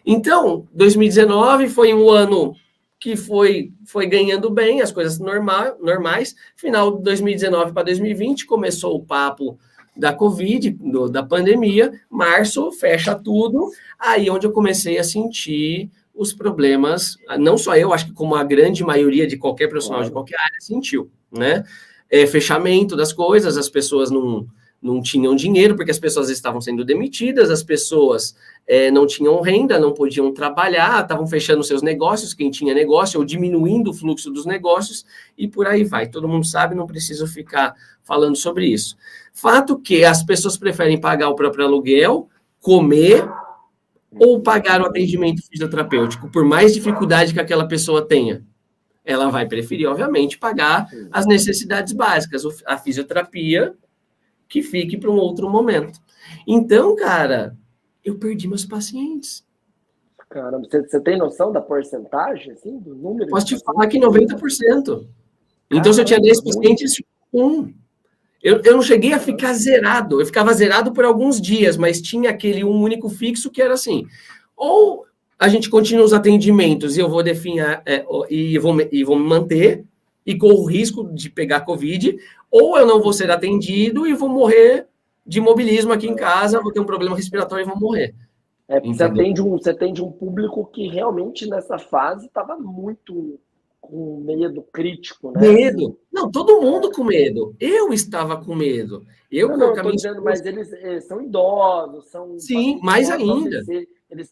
Então, 2019 foi um ano que foi ganhando bem, as coisas normais. Final de 2019 para 2020, começou o papo da Covid, da pandemia, março, fecha tudo, aí onde eu comecei a sentir os problemas, não só eu, acho que como a grande maioria de qualquer profissional de qualquer área sentiu, né? Fechamento das coisas, as pessoas não tinham dinheiro, porque as pessoas estavam sendo demitidas, as pessoas não tinham renda, não podiam trabalhar, estavam fechando seus negócios, quem tinha negócio, ou diminuindo o fluxo dos negócios, e por aí vai. Todo mundo sabe, não preciso ficar falando sobre isso. Fato que as pessoas preferem pagar o próprio aluguel, comer, ou pagar o atendimento fisioterapêutico, por mais dificuldade que aquela pessoa tenha. Ela vai preferir, obviamente, pagar as necessidades básicas, a fisioterapia, que fique para um outro momento. Então, cara, eu perdi meus pacientes. Caramba, você tem noção da porcentagem, assim, do número? Posso te falar que 90%. Então, se eu tinha 10 pacientes, eu não cheguei a ficar zerado. Eu ficava zerado por alguns dias, mas tinha aquele um único fixo que era assim, ou a gente continua os atendimentos e eu vou definhar, e vou me manter, e corro o risco de pegar Covid, ou eu não vou ser atendido e vou morrer de imobilismo aqui em casa, vou ter um problema respiratório e vou morrer. Você atende um público que realmente nessa fase estava muito com medo crítico, né? Medo. Não, todo mundo com medo. Eu estava com medo. Eu estou dizendo, mas eles são idosos, são... Sim, mais ainda. Eles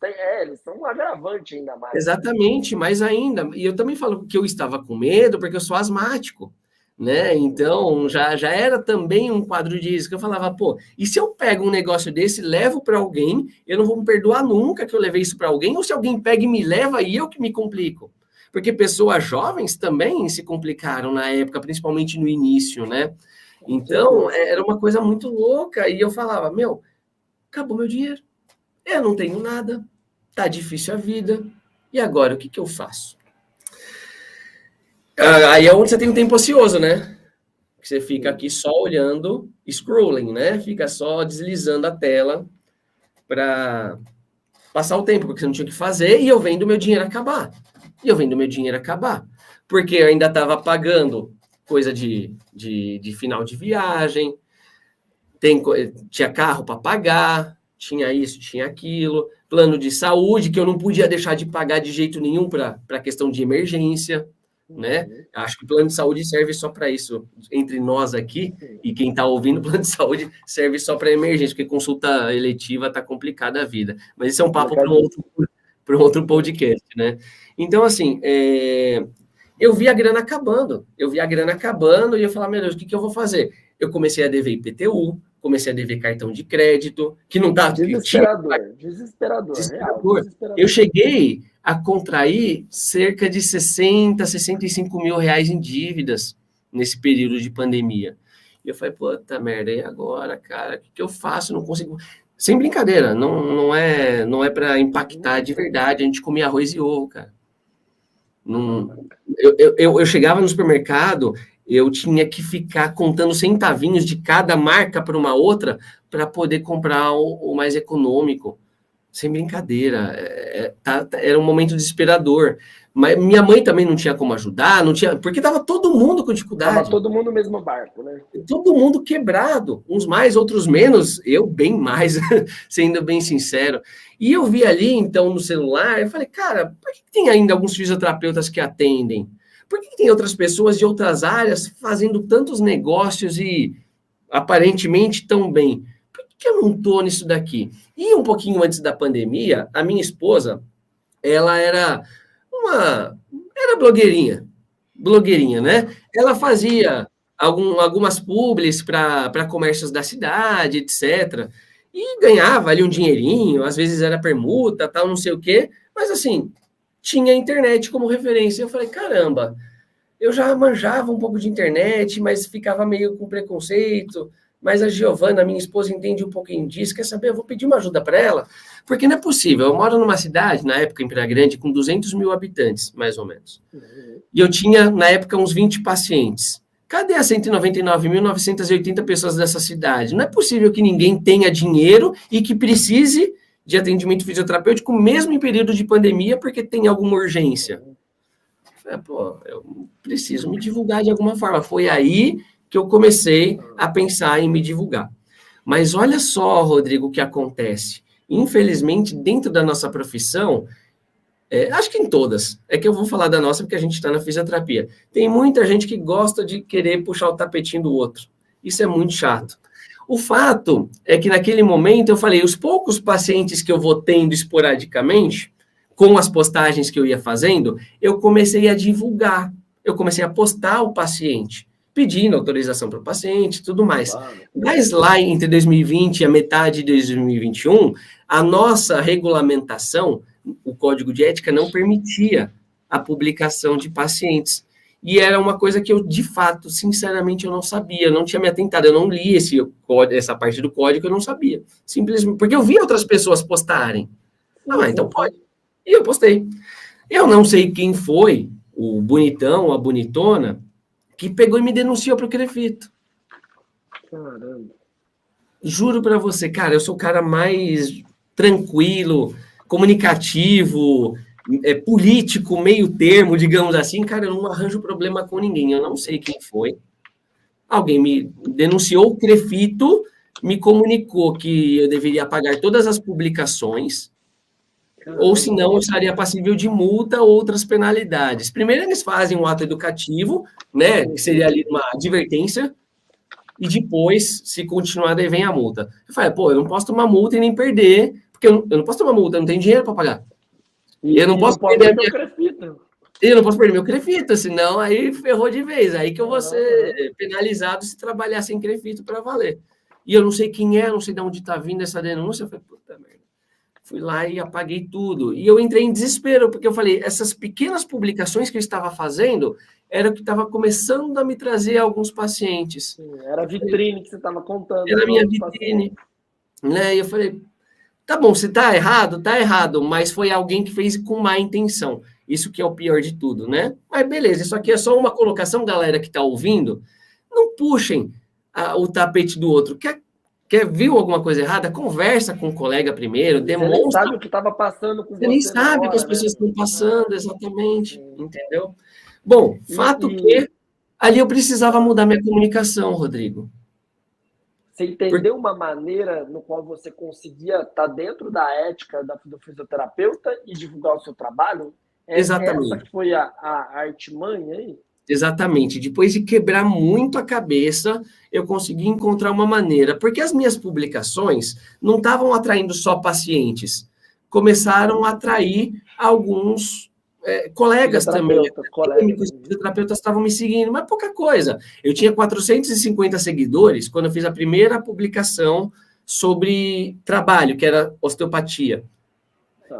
são um agravante ainda mais. Exatamente, mais ainda. E eu também falo que eu estava com medo porque eu sou asmático, né? Então, já era também um quadro de risco. Eu falava, pô, e se eu pego um negócio desse, levo para alguém, eu não vou me perdoar nunca que eu levei isso para alguém, ou se alguém pega e me leva e eu que me complico. Porque pessoas jovens também se complicaram na época, principalmente no início, né? Então, era uma coisa muito louca. E eu falava, meu, acabou meu dinheiro. Eu não tenho nada. Tá difícil a vida. E agora, o que eu faço? Aí é onde você tem um tempo ocioso, né? Que você fica aqui só olhando, scrolling, né? Fica só deslizando a tela para passar o tempo, porque você não tinha o que fazer, e eu vendo meu dinheiro acabar. Porque eu ainda estava pagando coisa de final de viagem, tinha carro para pagar, tinha isso, tinha aquilo, plano de saúde, que eu não podia deixar de pagar de jeito nenhum para a questão de emergência, né? Acho que o plano de saúde serve só para isso, entre nós aqui, e quem está ouvindo, o plano de saúde serve só para emergência, porque consulta eletiva está complicada a vida. Mas isso é um papo para um outro podcast, né? Então, assim, eu vi a grana acabando, e eu falava, meu Deus, o que eu vou fazer? Eu comecei a dever IPTU, comecei a dever cartão de crédito, que não tá... Desesperador. Eu cheguei a contrair cerca de 60, 65 mil reais em dívidas nesse período de pandemia. E eu falei, puta merda, e agora, cara? O que eu faço? Não consigo... Sem brincadeira, não é para impactar de verdade. A gente comia arroz e ovo, cara. Eu chegava no supermercado, eu tinha que ficar contando centavinhos de cada marca para uma outra para poder comprar o mais econômico. Sem brincadeira. Era um momento desesperador. Mas minha mãe também não tinha como ajudar, porque estava todo mundo com dificuldade. Estava todo mundo no mesmo barco, né? Todo mundo quebrado, uns mais, outros menos, eu bem mais, sendo bem sincero. E eu vi ali, então, no celular, eu falei, cara, por que tem ainda alguns fisioterapeutas que atendem? Por que tem outras pessoas de outras áreas fazendo tantos negócios e aparentemente tão bem? Por que eu não estou nisso daqui? E um pouquinho antes da pandemia, a minha esposa, ela era blogueirinha, né? Ela fazia algumas publis para comércios da cidade, etc. E ganhava ali um dinheirinho, às vezes era permuta, tal, não sei o quê, mas assim, tinha a internet como referência. Eu falei, caramba, eu já manjava um pouco de internet, mas ficava meio com preconceito. Mas a Giovana, minha esposa, entende um pouquinho disso. Quer saber? Eu vou pedir uma ajuda para ela, porque não é possível. Eu moro numa cidade, na época, em Praia Grande, com 200 mil habitantes, mais ou menos. E eu tinha, na época, uns 20 pacientes. Cadê as 199.980 pessoas dessa cidade? Não é possível que ninguém tenha dinheiro e que precise de atendimento fisioterapêutico, mesmo em período de pandemia, porque tem alguma urgência. Eu preciso me divulgar de alguma forma. Foi aí que eu comecei a pensar em me divulgar. Mas olha só, Rodrigo, o que acontece. Infelizmente, dentro da nossa profissão, Acho que em todas. É que eu vou falar da nossa porque a gente está na fisioterapia. Tem muita gente que gosta de querer puxar o tapetinho do outro. Isso é muito chato. O fato é que naquele momento eu falei, os poucos pacientes que eu vou tendo esporadicamente, com as postagens que eu ia fazendo, eu comecei a divulgar. Eu comecei a postar o paciente, pedindo autorização para o paciente e tudo mais. Claro. Mas lá entre 2020 e a metade de 2021, a nossa regulamentação, o Código de Ética, não permitia a publicação de pacientes. E era uma coisa que eu, de fato, sinceramente, eu não sabia, eu não tinha me atentado, eu não li essa parte do código, eu não sabia. Simplesmente, porque eu vi outras pessoas postarem. Então pode. E eu postei. Eu não sei quem foi, o bonitão, a bonitona, que pegou e me denunciou para o Crefito. Caramba. Juro para você, cara, eu sou o cara mais tranquilo, comunicativo, político, meio termo, digamos assim. Cara, eu não arranjo problema com ninguém, eu não sei quem foi. Alguém me denunciou, o Crefito me comunicou que eu deveria apagar todas as publicações, ou senão eu estaria passível de multa ou outras penalidades. Primeiro eles fazem um ato educativo, né, que seria ali uma advertência, e depois, se continuar, daí vem a multa. Eu falei, eu não posso tomar multa e nem perder, porque eu não posso tomar multa, eu não tenho dinheiro para pagar. Eu não posso perder meu Crefito. Eu não posso perder meu Crefito, senão aí ferrou de vez. Aí que eu vou ser penalizado se trabalhar sem Crefito para valer. E eu não sei quem não sei de onde está vindo essa denúncia. Eu falei, puta merda. Fui lá e apaguei tudo. E eu entrei em desespero, porque eu falei, essas pequenas publicações que eu estava fazendo era o que estava começando a me trazer alguns pacientes. Era a vitrine que você estava contando. Era a minha vitrine. Né? E eu falei, tá bom, se tá errado, mas foi alguém que fez com má intenção. Isso que é o pior de tudo, né? Mas beleza, isso aqui é só uma colocação, galera que tá ouvindo. Não puxem o tapete do outro. Viu alguma coisa errada? Conversa com o colega primeiro, demonstra. Você nem sabe o que estava passando com você. Você nem sabe o que as pessoas estão passando, exatamente. Entendeu? Bom, fato que ali eu precisava mudar minha comunicação, Rodrigo. Você entendeu uma maneira no qual você conseguia estar dentro da ética do fisioterapeuta e divulgar o seu trabalho? Exatamente. Essa que foi a artimanha aí? Exatamente. Depois de quebrar muito a cabeça, eu consegui encontrar uma maneira. Porque as minhas publicações não estavam atraindo só pacientes. Começaram a atrair alguns colegas também. Os fisioterapeutas estavam me seguindo, mas pouca coisa. Eu tinha 450 seguidores quando eu fiz a primeira publicação sobre trabalho, que era osteopatia.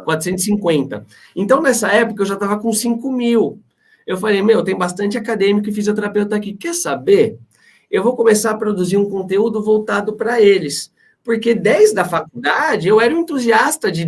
450. Então, nessa época, eu já estava com 5 mil. Eu falei, tem bastante acadêmico e fisioterapeuta aqui. Quer saber? Eu vou começar a produzir um conteúdo voltado para eles. Porque desde a faculdade eu era um entusiasta de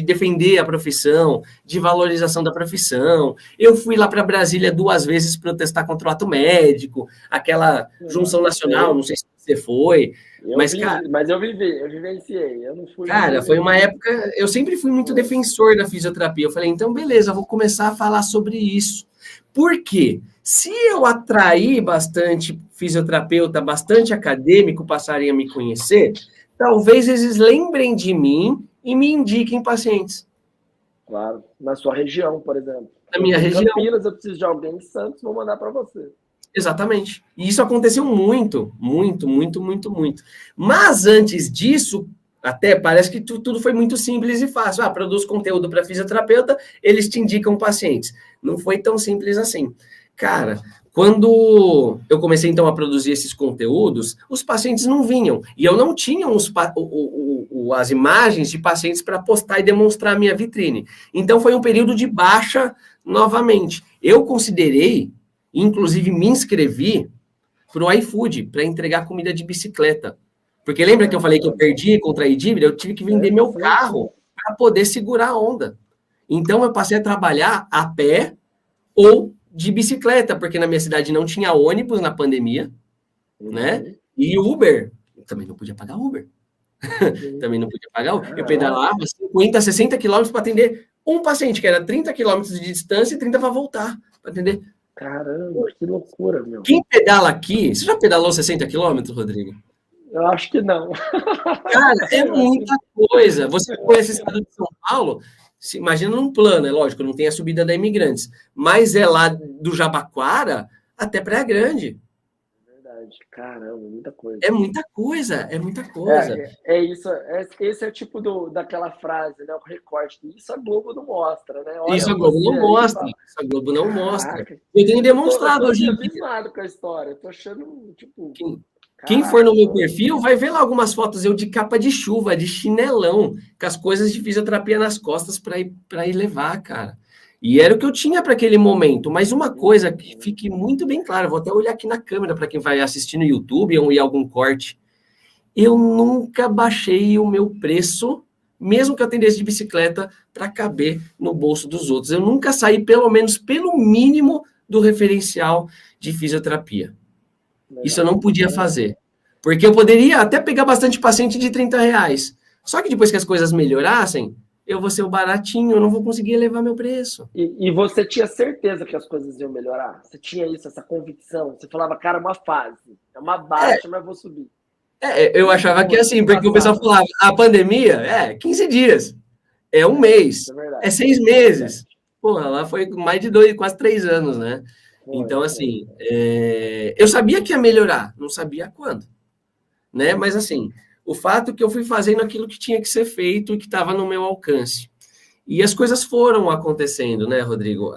defender a profissão, de valorização da profissão. Eu fui lá para Brasília 2 vezes protestar contra o ato médico, aquela junção nacional, não sei se você foi. Mas eu vivenciei, eu não fui. Cara, foi uma época, eu sempre fui muito defensor da fisioterapia. Eu falei, então beleza, eu vou começar a falar sobre isso. Por quê? Se eu atrair bastante fisioterapeuta, bastante acadêmico passarem a me conhecer, talvez eles lembrem de mim e me indiquem pacientes. Claro, na sua região, por exemplo. Na minha região. Campinas, eu preciso de alguém em Santos, vou mandar para você. Exatamente. E isso aconteceu muito. Mas antes disso, até parece que tudo foi muito simples e fácil. Produz conteúdo para fisioterapeuta, eles te indicam pacientes. Não foi tão simples assim. Cara, quando eu comecei, então, a produzir esses conteúdos, os pacientes não vinham. E eu não tinha as imagens de pacientes para postar e demonstrar a minha vitrine. Então, foi um período de baixa novamente. Eu considerei, inclusive me inscrevi para o iFood, para entregar comida de bicicleta. Porque lembra que eu falei que eu perdi, contraí dívida? Eu tive que vender meu carro para poder segurar a onda. Então, eu passei a trabalhar a pé ou de bicicleta, porque na minha cidade não tinha ônibus na pandemia, né? E Uber, eu também não podia pagar Uber. Eu pedalava 50, 60 quilômetros para atender um paciente, que era 30 quilômetros de distância e 30 para voltar, para atender. Caramba, que loucura, meu. Quem pedala aqui, você já pedalou 60 quilômetros, Rodrigo? Eu acho que não. Cara, é muita coisa. Você conhece o estado de São Paulo? Imagina num plano, é lógico, não tem a subida da Imigrantes, mas é lá do Jabaquara até Praia Grande. Verdade. Caramba, muita coisa. É muita coisa, é muita coisa. É isso, esse é o tipo daquela frase, né? O recorte. Isso a Globo não mostra, né? Olha Isso a Globo você não aí e mostra, fala, isso a Globo não mostra. caraca, Eu tenho eu demonstrado tô hoje assim em dia. abismado com a história. Eu tô achando, tipo, Quem for caraca, no eu meu tô. perfil vai ver lá algumas fotos eu de capa de chuva, de chinelão, com as coisas de fisioterapia nas costas para ir levar, cara. E era o que eu tinha para aquele momento. Mas uma coisa que fique muito bem clara, vou até olhar aqui na câmera para quem vai assistir no YouTube ou em algum corte. Eu nunca baixei o meu preço, mesmo que eu atendesse de bicicleta, para caber no bolso dos outros. Eu nunca saí, pelo menos, pelo mínimo, do referencial de fisioterapia. Isso eu Legal. não podia fazer. Porque eu poderia até pegar bastante paciente de R$ 30. Só que depois que as coisas melhorassem, eu vou ser o baratinho, eu não vou conseguir elevar meu preço. E você tinha certeza que as coisas iam melhorar? Você tinha isso, essa convicção? Você falava, cara, é uma fase, é uma É, baixa, mas vou subir. eu Como que achava que foi? assim, Que porque o pessoal passava? falava, a pandemia é 15 dias, é um mês, Isso é é verdade. 6 É verdade. meses. Porra, lá foi mais de 2, quase 3 anos, né? Então, Foi. assim, eu sabia que ia melhorar, não sabia quando. Né? Mas assim, o fato é que eu fui fazendo aquilo que tinha que ser feito e que estava no meu alcance. E as coisas foram acontecendo, né, Rodrigo?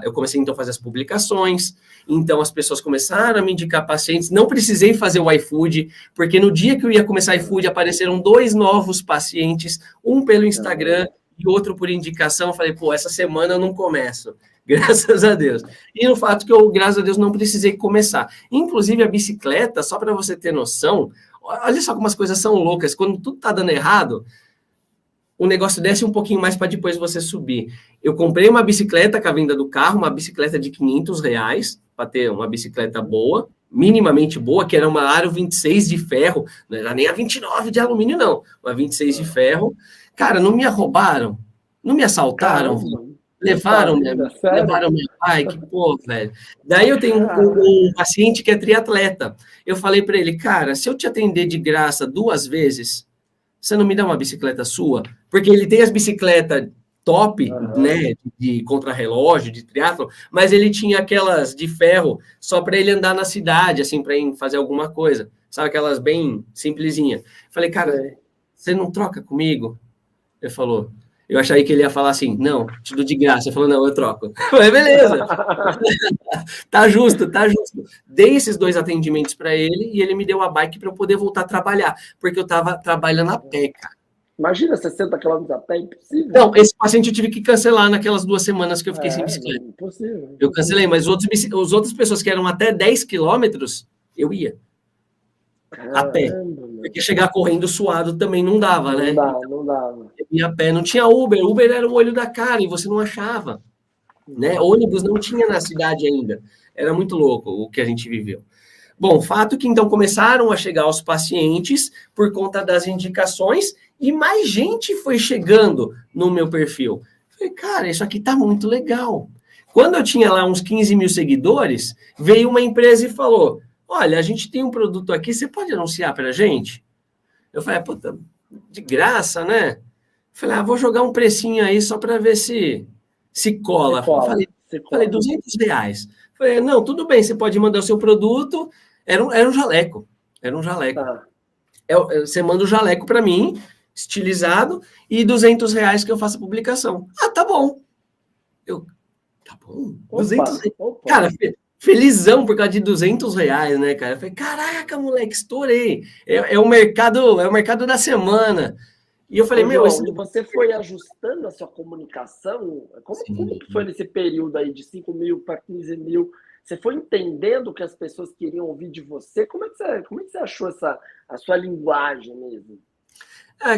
Eu comecei então a fazer as publicações, então as pessoas começaram a me indicar pacientes. Não precisei fazer o iFood, porque no dia que eu ia começar o iFood apareceram 2 novos pacientes, um pelo Instagram e outro por indicação. Eu falei, pô, essa semana eu não começo. Graças a Deus. E no fato que eu, graças a Deus, não precisei começar. Inclusive a bicicleta, só para você ter noção, olha só como as coisas são loucas. Quando tudo tá dando errado, o negócio desce um pouquinho mais para depois você subir. Eu comprei uma bicicleta com a venda do carro, uma bicicleta de R$ 500, para ter uma bicicleta boa, minimamente boa, que era uma Aro 26 de ferro, não era nem a 29 de alumínio, não, uma 26 de ferro. Cara, não me roubaram, não me assaltaram, Caramba, puta levaram vida, sério? levaram minha bike, pô, velho. Daí eu tenho um Caraca. paciente que é triatleta. Eu falei para ele, cara, se eu te atender de graça 2 vezes, você não me dá uma bicicleta sua? Porque ele tem as bicicletas top, né, de contrarrelógio, de triatlo, mas ele tinha aquelas de ferro só para ele andar na cidade, assim, para ir fazer alguma coisa. Sabe, aquelas bem simplesinha. Falei, cara, Sei. você não troca comigo? Ele falou. Eu achei que ele ia falar assim, não, te dou de graça. Ele falou, não, eu troco. Eu falei, beleza, tá justo, tá justo. Dei esses 2 atendimentos para ele e ele me deu a bike para eu poder voltar a trabalhar, porque eu estava trabalhando a pé, cara. Imagina 60 quilômetros a pé, impossível. Não, esse paciente eu tive que cancelar naquelas 2 semanas que eu fiquei sem bicicleta. Impossível, Eu impossível. cancelei, mas as outras pessoas que eram até 10 quilômetros, eu ia a pé. Caramba, meu. Porque chegar correndo suado também não dava, Não né? dá, não dava. Eu ia a pé, não tinha Uber. Uber era o olho da cara e você não achava. Né? Ônibus não tinha na cidade ainda. Era muito louco o que a gente viveu. Bom, fato que então começaram a chegar os pacientes por conta das indicações e mais gente foi chegando no meu perfil. Falei, cara, isso aqui tá muito legal. Quando eu tinha lá uns 15 mil seguidores, veio uma empresa e falou: olha, a gente tem um produto aqui, você pode anunciar para a gente? Eu falei, puta, de graça, né? Falei, vou jogar um precinho aí só para ver se Se cola. cola, se Falei, cola. R$ 200. Falei, não, tudo bem, você pode mandar o seu produto. Era um jaleco. Era um jaleco. Tá. Você manda o jaleco para mim, estilizado, e R$ 200 que eu faço a publicação. Ah, tá bom. Eu, tá bom? R$ 200. Opa. Cara, felizão por causa de R$ 200, né, cara? Eu falei, caraca, moleque, estourei. É o mercado da semana. E eu falei, Ô, meu, esse... João, e você foi ajustando a sua comunicação? Como que foi nesse período aí de 5 mil para 15 mil? Você foi entendendo o que as pessoas queriam ouvir de você? Como é que você achou a sua linguagem mesmo?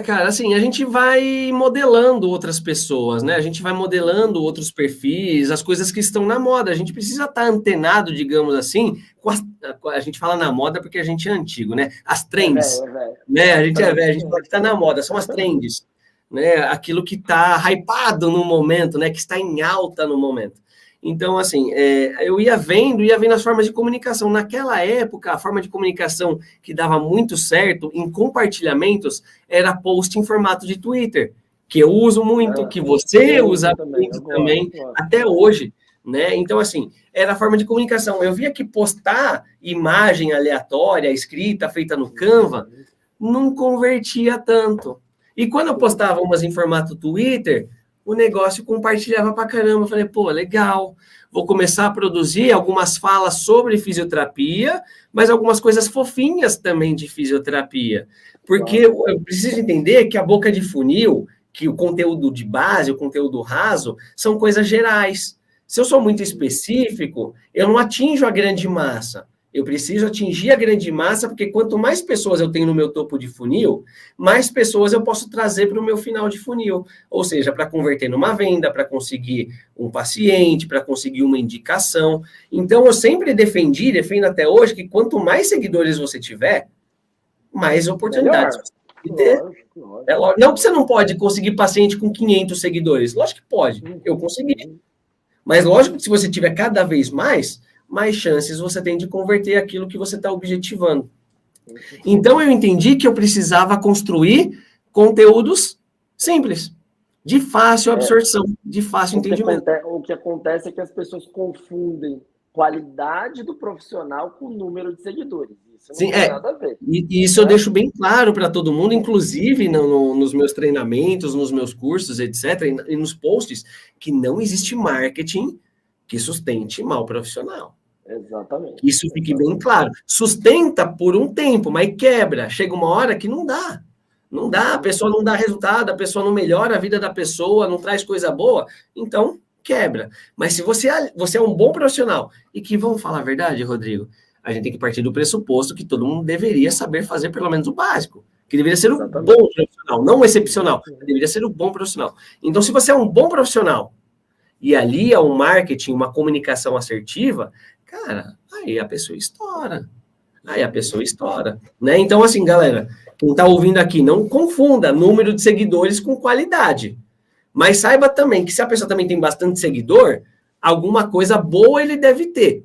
Cara, assim, a gente vai modelando outras pessoas, né? A gente vai modelando outros perfis, as coisas que estão na moda. A gente precisa estar antenado, digamos assim, a gente fala na moda porque a gente é antigo, né? As É trends, velho, é velho. né? A As gente é velho, a trends. gente fala que está na moda, são as trends, né? Aquilo que está hypado no momento, né? Que está em alta no momento. Então, assim, eu ia vendo as formas de comunicação. Naquela época, a forma de comunicação que dava muito certo em compartilhamentos era post em formato de Twitter. que eu uso muito, que você usa também, muito também, até hoje, né? Então, assim, era a forma de comunicação. Eu via que postar imagem aleatória, escrita, feita no Canva, não convertia tanto. E quando eu postava umas em formato Twitter, o negócio compartilhava pra caramba. Eu falei, pô, legal, vou começar a produzir algumas falas sobre fisioterapia, mas algumas coisas fofinhas também de fisioterapia. Porque eu preciso entender que a boca de funil, que o conteúdo de base, o conteúdo raso, são coisas gerais. Se eu sou muito específico, eu não atinjo a grande massa. Eu preciso atingir a grande massa, porque quanto mais pessoas eu tenho no meu topo de funil, mais pessoas eu posso trazer para o meu final de funil. Ou seja, para converter numa venda, para conseguir um paciente, para conseguir uma indicação. Então, eu sempre defendi, defendo até hoje, que quanto mais seguidores você tiver, mais oportunidades você tem que ter. Não que você não pode conseguir paciente com 500 seguidores. Lógico que pode. Eu consegui. Mas lógico que se você tiver cada vez mais chances você tem de converter aquilo que você está objetivando. Então, eu entendi que eu precisava construir conteúdos simples, de fácil absorção, de fácil entendimento. O que acontece é que as pessoas confundem qualidade do profissional com o número de seguidores. Isso não tem nada a ver. E isso eu deixo bem claro para todo mundo, inclusive nos meus treinamentos, nos meus cursos, etc., e nos posts, que não existe marketing que sustente mal profissional. Exatamente. Isso fique bem claro. Sustenta por um tempo, mas quebra. Chega uma hora que não dá. Não dá, a pessoa não dá resultado, a pessoa não melhora a vida da pessoa, não traz coisa boa, então quebra. Mas se você é um bom profissional, e que, vamos falar a verdade, Rodrigo, a gente tem que partir do pressuposto que todo mundo deveria saber fazer pelo menos o básico, que deveria ser o bom profissional, não o excepcional, deveria ser o bom profissional. Então, se você é um bom profissional, e ali é um marketing, uma comunicação assertiva, cara, aí a pessoa estoura. Né? Então, assim, galera, quem está ouvindo aqui, não confunda número de seguidores com qualidade. Mas saiba também que se a pessoa também tem bastante seguidor, alguma coisa boa ele deve ter.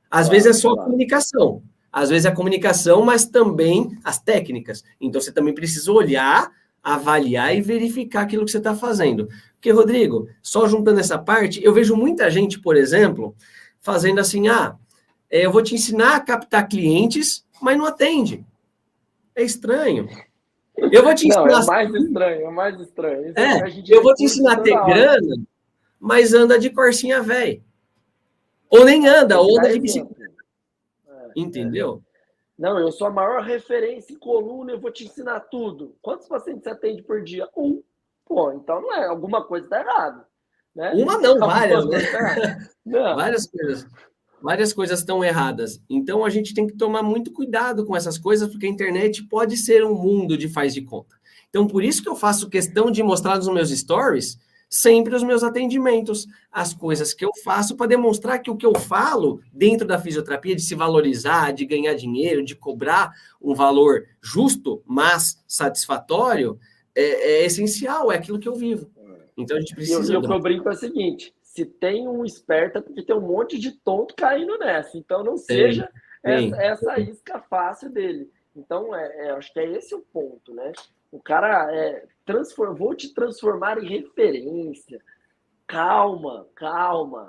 Às vezes é só a comunicação. Às vezes é a comunicação, mas também as técnicas. Então, você também precisa olhar, avaliar e verificar aquilo que você está fazendo. Porque, Rodrigo, só juntando essa parte, eu vejo muita gente, por exemplo, fazendo assim, eu vou te ensinar a captar clientes, mas não atende. É estranho. Eu vou te ensinar... Não, é mais estranho. Eu vou te ensinar a ter grana, mas anda de corsinha velho. Ou nem anda, ou anda de bicicleta. Entendeu? Não, eu sou a maior referência em coluna, eu vou te ensinar tudo. Quantos pacientes você atende por dia? 1. Pô, então não é, alguma coisa está errada. Né? Uma não, várias, né? Não. Várias coisas estão erradas. Então, a gente tem que tomar muito cuidado com essas coisas, porque a internet pode ser um mundo de faz de conta. Então, por isso que eu faço questão de mostrar nos meus stories sempre os meus atendimentos, as coisas que eu faço para demonstrar que o que eu falo dentro da fisioterapia, de se valorizar, de ganhar dinheiro, de cobrar um valor justo, mas satisfatório, é essencial, é aquilo que eu vivo. Então, a gente precisa... E o que eu brinco é o seguinte... Se tem um esperto, é porque tem um monte de tonto caindo nessa. Então, não seja essa isca fácil dele. Então, acho que é esse o ponto, né? O cara vou te transformar em referência. Calma,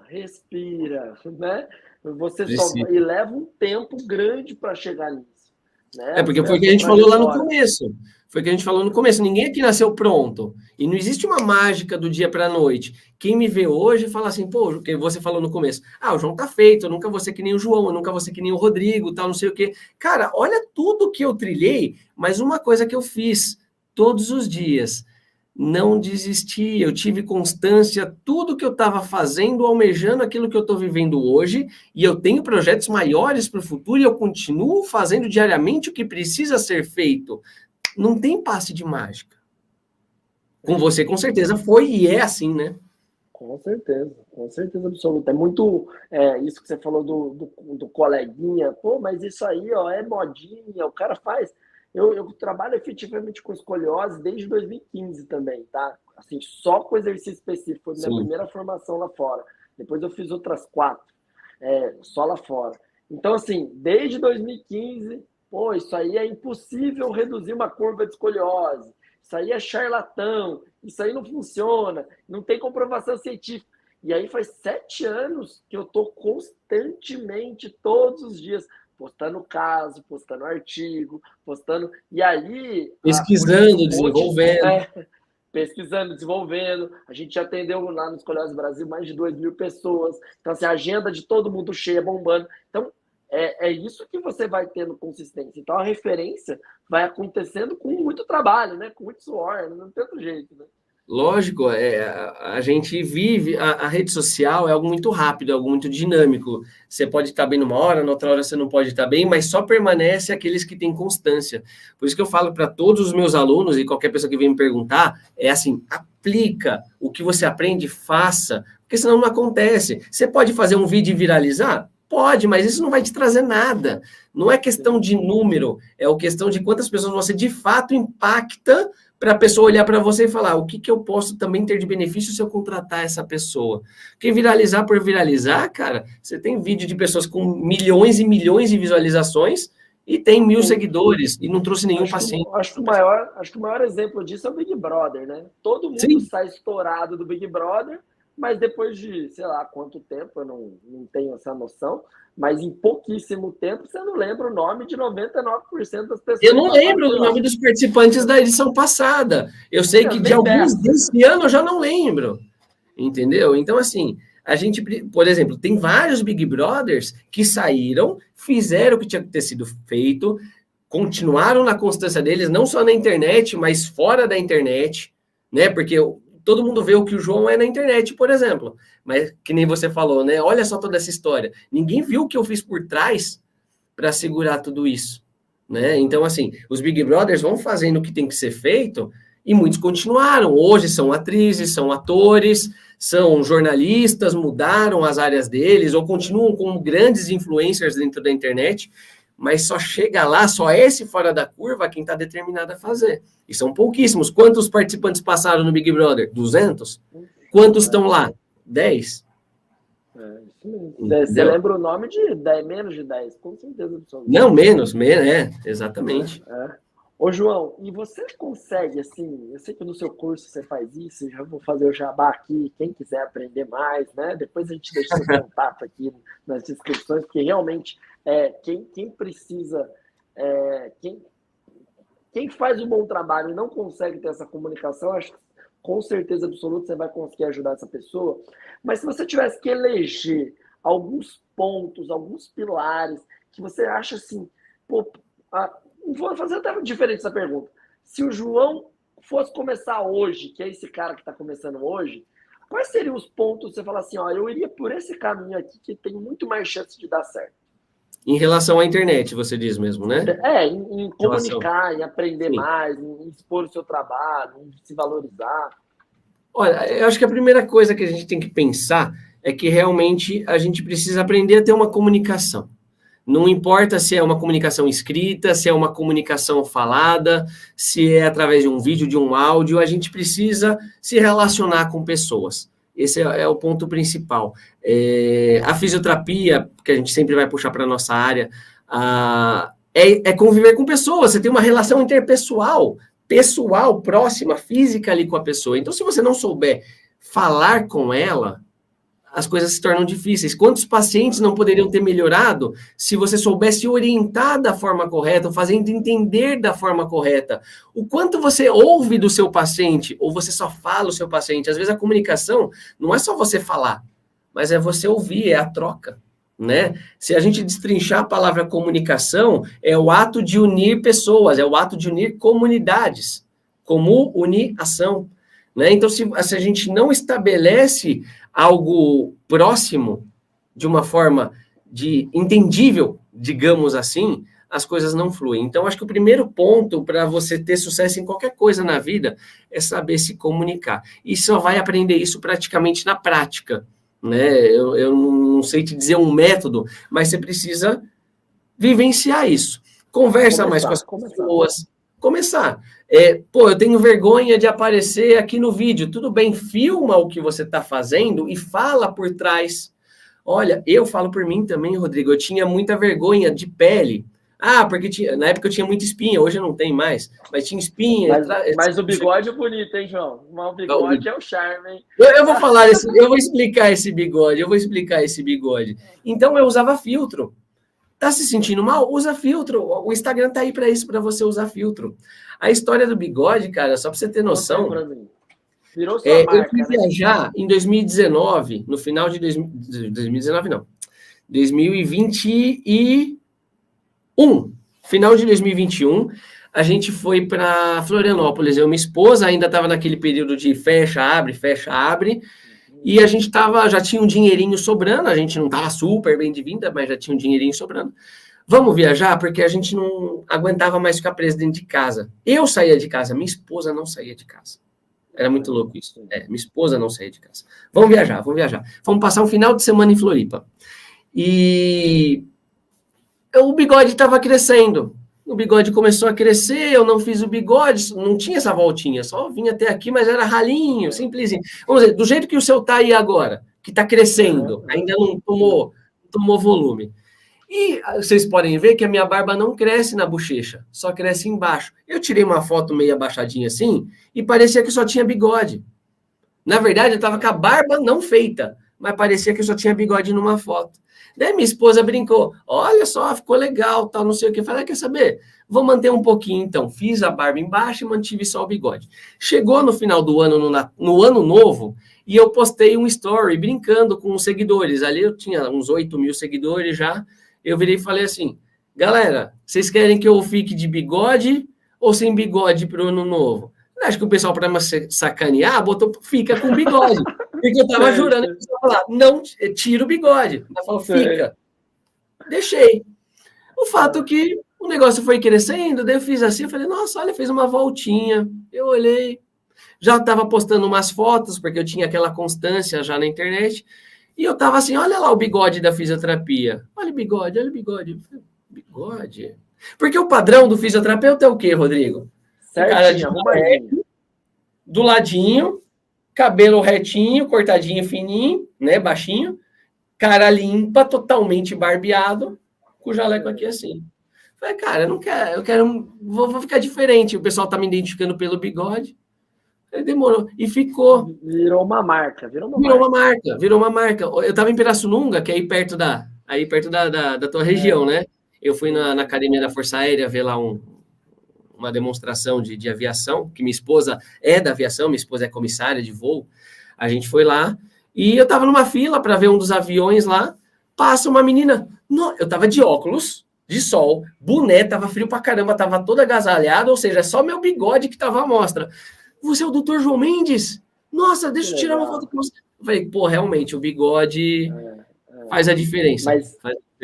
respira, né? E leva um tempo grande para chegar nisso. Né? Porque foi o que a gente falou lá no começo. Ninguém aqui nasceu pronto. E não existe uma mágica do dia para a noite. Quem me vê hoje fala assim, pô, o que você falou no começo. O João tá feito, eu nunca vou ser que nem o João, eu nunca vou ser que nem o Rodrigo, tal, não sei o quê. Cara, olha tudo que eu trilhei, mas uma coisa que eu fiz todos os dias. Não desisti, eu tive constância, tudo que eu estava fazendo, almejando aquilo que eu estou vivendo hoje, e eu tenho projetos maiores para o futuro, e eu continuo fazendo diariamente o que precisa ser feito. Não tem passe de mágica. Com você, com certeza, foi e é assim, né? Com certeza absoluta. É muito isso que você falou do coleguinha, pô, mas isso aí é modinha, o cara faz... Eu trabalho efetivamente com escoliose desde 2015 também, tá? Assim, só com exercício específico, foi minha primeira formação lá fora. Depois eu fiz outras 4, só lá fora. Então, assim, desde 2015, pô, isso aí é impossível reduzir uma curva de escoliose. isso aí é charlatão, isso aí não funciona, não tem comprovação científica. E aí faz 7 anos que eu estou constantemente, todos os dias, postando caso, postando artigo, postando. E aí, Pesquisando, desenvolvendo. pesquisando, desenvolvendo. A gente já atendeu lá no Escolhas Brasil mais de 2.000 pessoas. Então, assim, a agenda de todo mundo cheia, bombando. Então, é isso que você vai tendo consistência. Então, a referência vai acontecendo com muito trabalho, né? Com muito suor, não tem outro jeito, né? Lógico, a gente vive, a rede social é algo muito rápido, é algo muito dinâmico. Você pode estar bem numa hora, na outra hora você não pode estar bem, mas só permanece aqueles que têm constância. Por isso que eu falo para todos os meus alunos e qualquer pessoa que vem me perguntar, é assim, aplica o que você aprende, faça, porque senão não acontece. Você pode fazer um vídeo e viralizar? Pode, mas isso não vai te trazer nada. Não é questão de número, é a questão de quantas pessoas você de fato impacta para a pessoa olhar para você e falar, o que, que eu posso também ter de benefício se eu contratar essa pessoa? Porque viralizar por viralizar, cara, você tem vídeo de pessoas com milhões e milhões de visualizações e tem 1.000 seguidores e não trouxe nenhum paciente. Acho que o maior exemplo disso é o Big Brother, né? Todo mundo Sim. sai estourado do Big Brother, mas depois de, sei lá, quanto tempo, eu não tenho essa noção, mas em pouquíssimo tempo você não lembra o nome de 99% das pessoas. Eu não lembro o nome dos participantes da edição passada. Eu sei que de alguns desse ano eu já não lembro. Entendeu? Então, assim, a gente, por exemplo, tem vários Big Brothers que saíram, fizeram o que tinha que ter sido feito, continuaram na constância deles, não só na internet, mas fora da internet, né? Porque todo mundo vê o que o João é na internet, por exemplo. Mas, que nem você falou, né? Olha só toda essa história. Ninguém viu o que eu fiz por trás para segurar tudo isso, né? Então, assim, os Big Brothers vão fazendo o que tem que ser feito e muitos continuaram. Hoje são atrizes, são atores, são jornalistas, mudaram as áreas deles ou continuam como grandes influencers dentro da internet, mas só chega lá, só esse fora da curva quem está determinado a fazer. E são pouquíssimos. Quantos participantes passaram no Big Brother? 200? Quantos estão lá? 10? Você lembra o nome de 10, menos de 10, com certeza absoluta. Não, menos, exatamente. Ô, João, e você consegue, assim, eu sei que no seu curso você faz isso, já vou fazer o jabá aqui, quem quiser aprender mais, né? Depois a gente deixa o contato aqui nas descrições, porque realmente quem precisa, quem faz um bom trabalho e não consegue ter essa comunicação, acho que com certeza absoluta você vai conseguir ajudar essa pessoa. Mas se você tivesse que eleger alguns pontos, alguns pilares que você acha assim, pô, vou fazer até diferente essa pergunta. Se o João fosse começar hoje, que é esse cara que está começando hoje, quais seriam os pontos que você fala assim, ó, eu iria por esse caminho aqui que tem muito mais chance de dar certo? Em relação à internet, você diz mesmo, né? Em comunicar, em aprender mais, em expor o seu trabalho, em se valorizar. Olha, eu acho que a primeira coisa que a gente tem que pensar é que realmente a gente precisa aprender a ter uma comunicação. Não importa se é uma comunicação escrita, se é uma comunicação falada, se é através de um vídeo, de um áudio, a gente precisa se relacionar com pessoas. Esse é o ponto principal. A fisioterapia, que a gente sempre vai puxar para a nossa área, é conviver com pessoas, você tem uma relação interpessoal, pessoal, próxima, física ali com a pessoa. Então, se você não souber falar com ela, as coisas se tornam difíceis. Quantos pacientes não poderiam ter melhorado se você soubesse orientar da forma correta, fazendo entender da forma correta? O quanto você ouve do seu paciente, ou você só fala o seu paciente? Às vezes a comunicação não é só você falar, mas é você ouvir, é a troca, né? Se a gente destrinchar a palavra comunicação, é o ato de unir pessoas, é o ato de unir comunidades, como unir ação, né? Então, se a gente não estabelece algo próximo, de uma forma entendível, digamos assim, as coisas não fluem. Então, acho que o primeiro ponto para você ter sucesso em qualquer coisa na vida é saber se comunicar. E só vai aprender isso praticamente na prática, né? Eu não sei te dizer um método, mas você precisa vivenciar isso. Conversa mais com as pessoas. Começar. Eu tenho vergonha de aparecer aqui no vídeo. Tudo bem, filma o que você está fazendo e fala por trás. Olha, eu falo por mim também, Rodrigo. Eu tinha muita vergonha de pele. Ah, porque na época eu tinha muita espinha, hoje eu não tenho mais, mas tinha espinha. Mas o bigode é bonito, hein, João? Mas o bigode é o charme, hein? Eu vou falar eu vou explicar esse bigode, Então eu usava filtro. Tá se sentindo mal? Usa filtro. O Instagram tá aí para isso, para você usar filtro. A história do bigode, cara, só para você ter noção. Conta aí pra mim. Virou sua eu fui marca, né? viajar em 2019, no final de 2019, não. 2021. Final de 2021, a gente foi para Florianópolis. Eu e minha esposa ainda estava naquele período de fecha, abre. E a gente já tinha um dinheirinho sobrando, a gente não estava super bem de vinda, mas já tinha um dinheirinho sobrando. Vamos viajar porque a gente não aguentava mais ficar preso dentro de casa. Eu saía de casa, minha esposa não saía de casa. Era muito louco isso. Minha esposa não saía de casa. Vamos viajar. Vamos passar um final de semana em Floripa. E o bigode estava crescendo. O bigode começou a crescer, eu não fiz o bigode, não tinha essa voltinha, só vinha até aqui, mas era ralinho, simplesinho. Vamos dizer, do jeito que o seu tá aí agora, que está crescendo, ainda não tomou volume. E vocês podem ver que a minha barba não cresce na bochecha, só cresce embaixo. Eu tirei uma foto meio abaixadinha assim, e parecia que só tinha bigode. Na verdade, eu estava com a barba não feita, mas parecia que só tinha bigode numa foto. Daí minha esposa brincou, olha só, ficou legal, tal, não sei o que. Eu falei, quer saber? Vou manter um pouquinho, então. Fiz a barba embaixo e mantive só o bigode. Chegou no final do ano, no ano novo, e eu postei um story brincando com os seguidores. Ali eu tinha uns 8 mil seguidores já. Eu virei e falei assim, galera, vocês querem que eu fique de bigode ou sem bigode para o ano novo? Acho que o pessoal, para me sacanear, botou fica com bigode. Porque eu tava jurando que a pessoa falar, não, tira o bigode. Ela falou, fica. Deixei. O fato que o negócio foi crescendo, daí eu fiz assim, eu falei, nossa, olha, fez uma voltinha. Eu olhei, já estava postando umas fotos, porque eu tinha aquela constância já na internet, e eu tava assim, olha lá o bigode da fisioterapia. Olha o bigode. Bigode? Porque o padrão do fisioterapeuta é o quê, Rodrigo? Certinho, arrumadinho. Do ladinho, cabelo retinho, cortadinho fininho, né, baixinho, cara limpa, totalmente barbeado, com o jaleco aqui assim. Falei, cara, eu não quero, vou ficar diferente. O pessoal tá me identificando pelo bigode. Aí demorou. E ficou. Virou uma marca. Virou uma marca. Eu tava em Pirassununga, que é aí perto da tua região, né? Eu fui na Academia da Força Aérea ver lá uma demonstração de aviação, que minha esposa é da aviação, minha esposa é comissária de voo. A gente foi lá e eu tava numa fila para ver um dos aviões lá. Passa uma menina. Eu tava de óculos, de sol, boné, tava frio pra caramba, tava toda agasalhada, ou seja, só meu bigode que tava à mostra. Você é o Dr. João Mendes? Nossa, deixa eu tirar uma foto com você. Eu falei, pô, realmente, o bigode faz a diferença.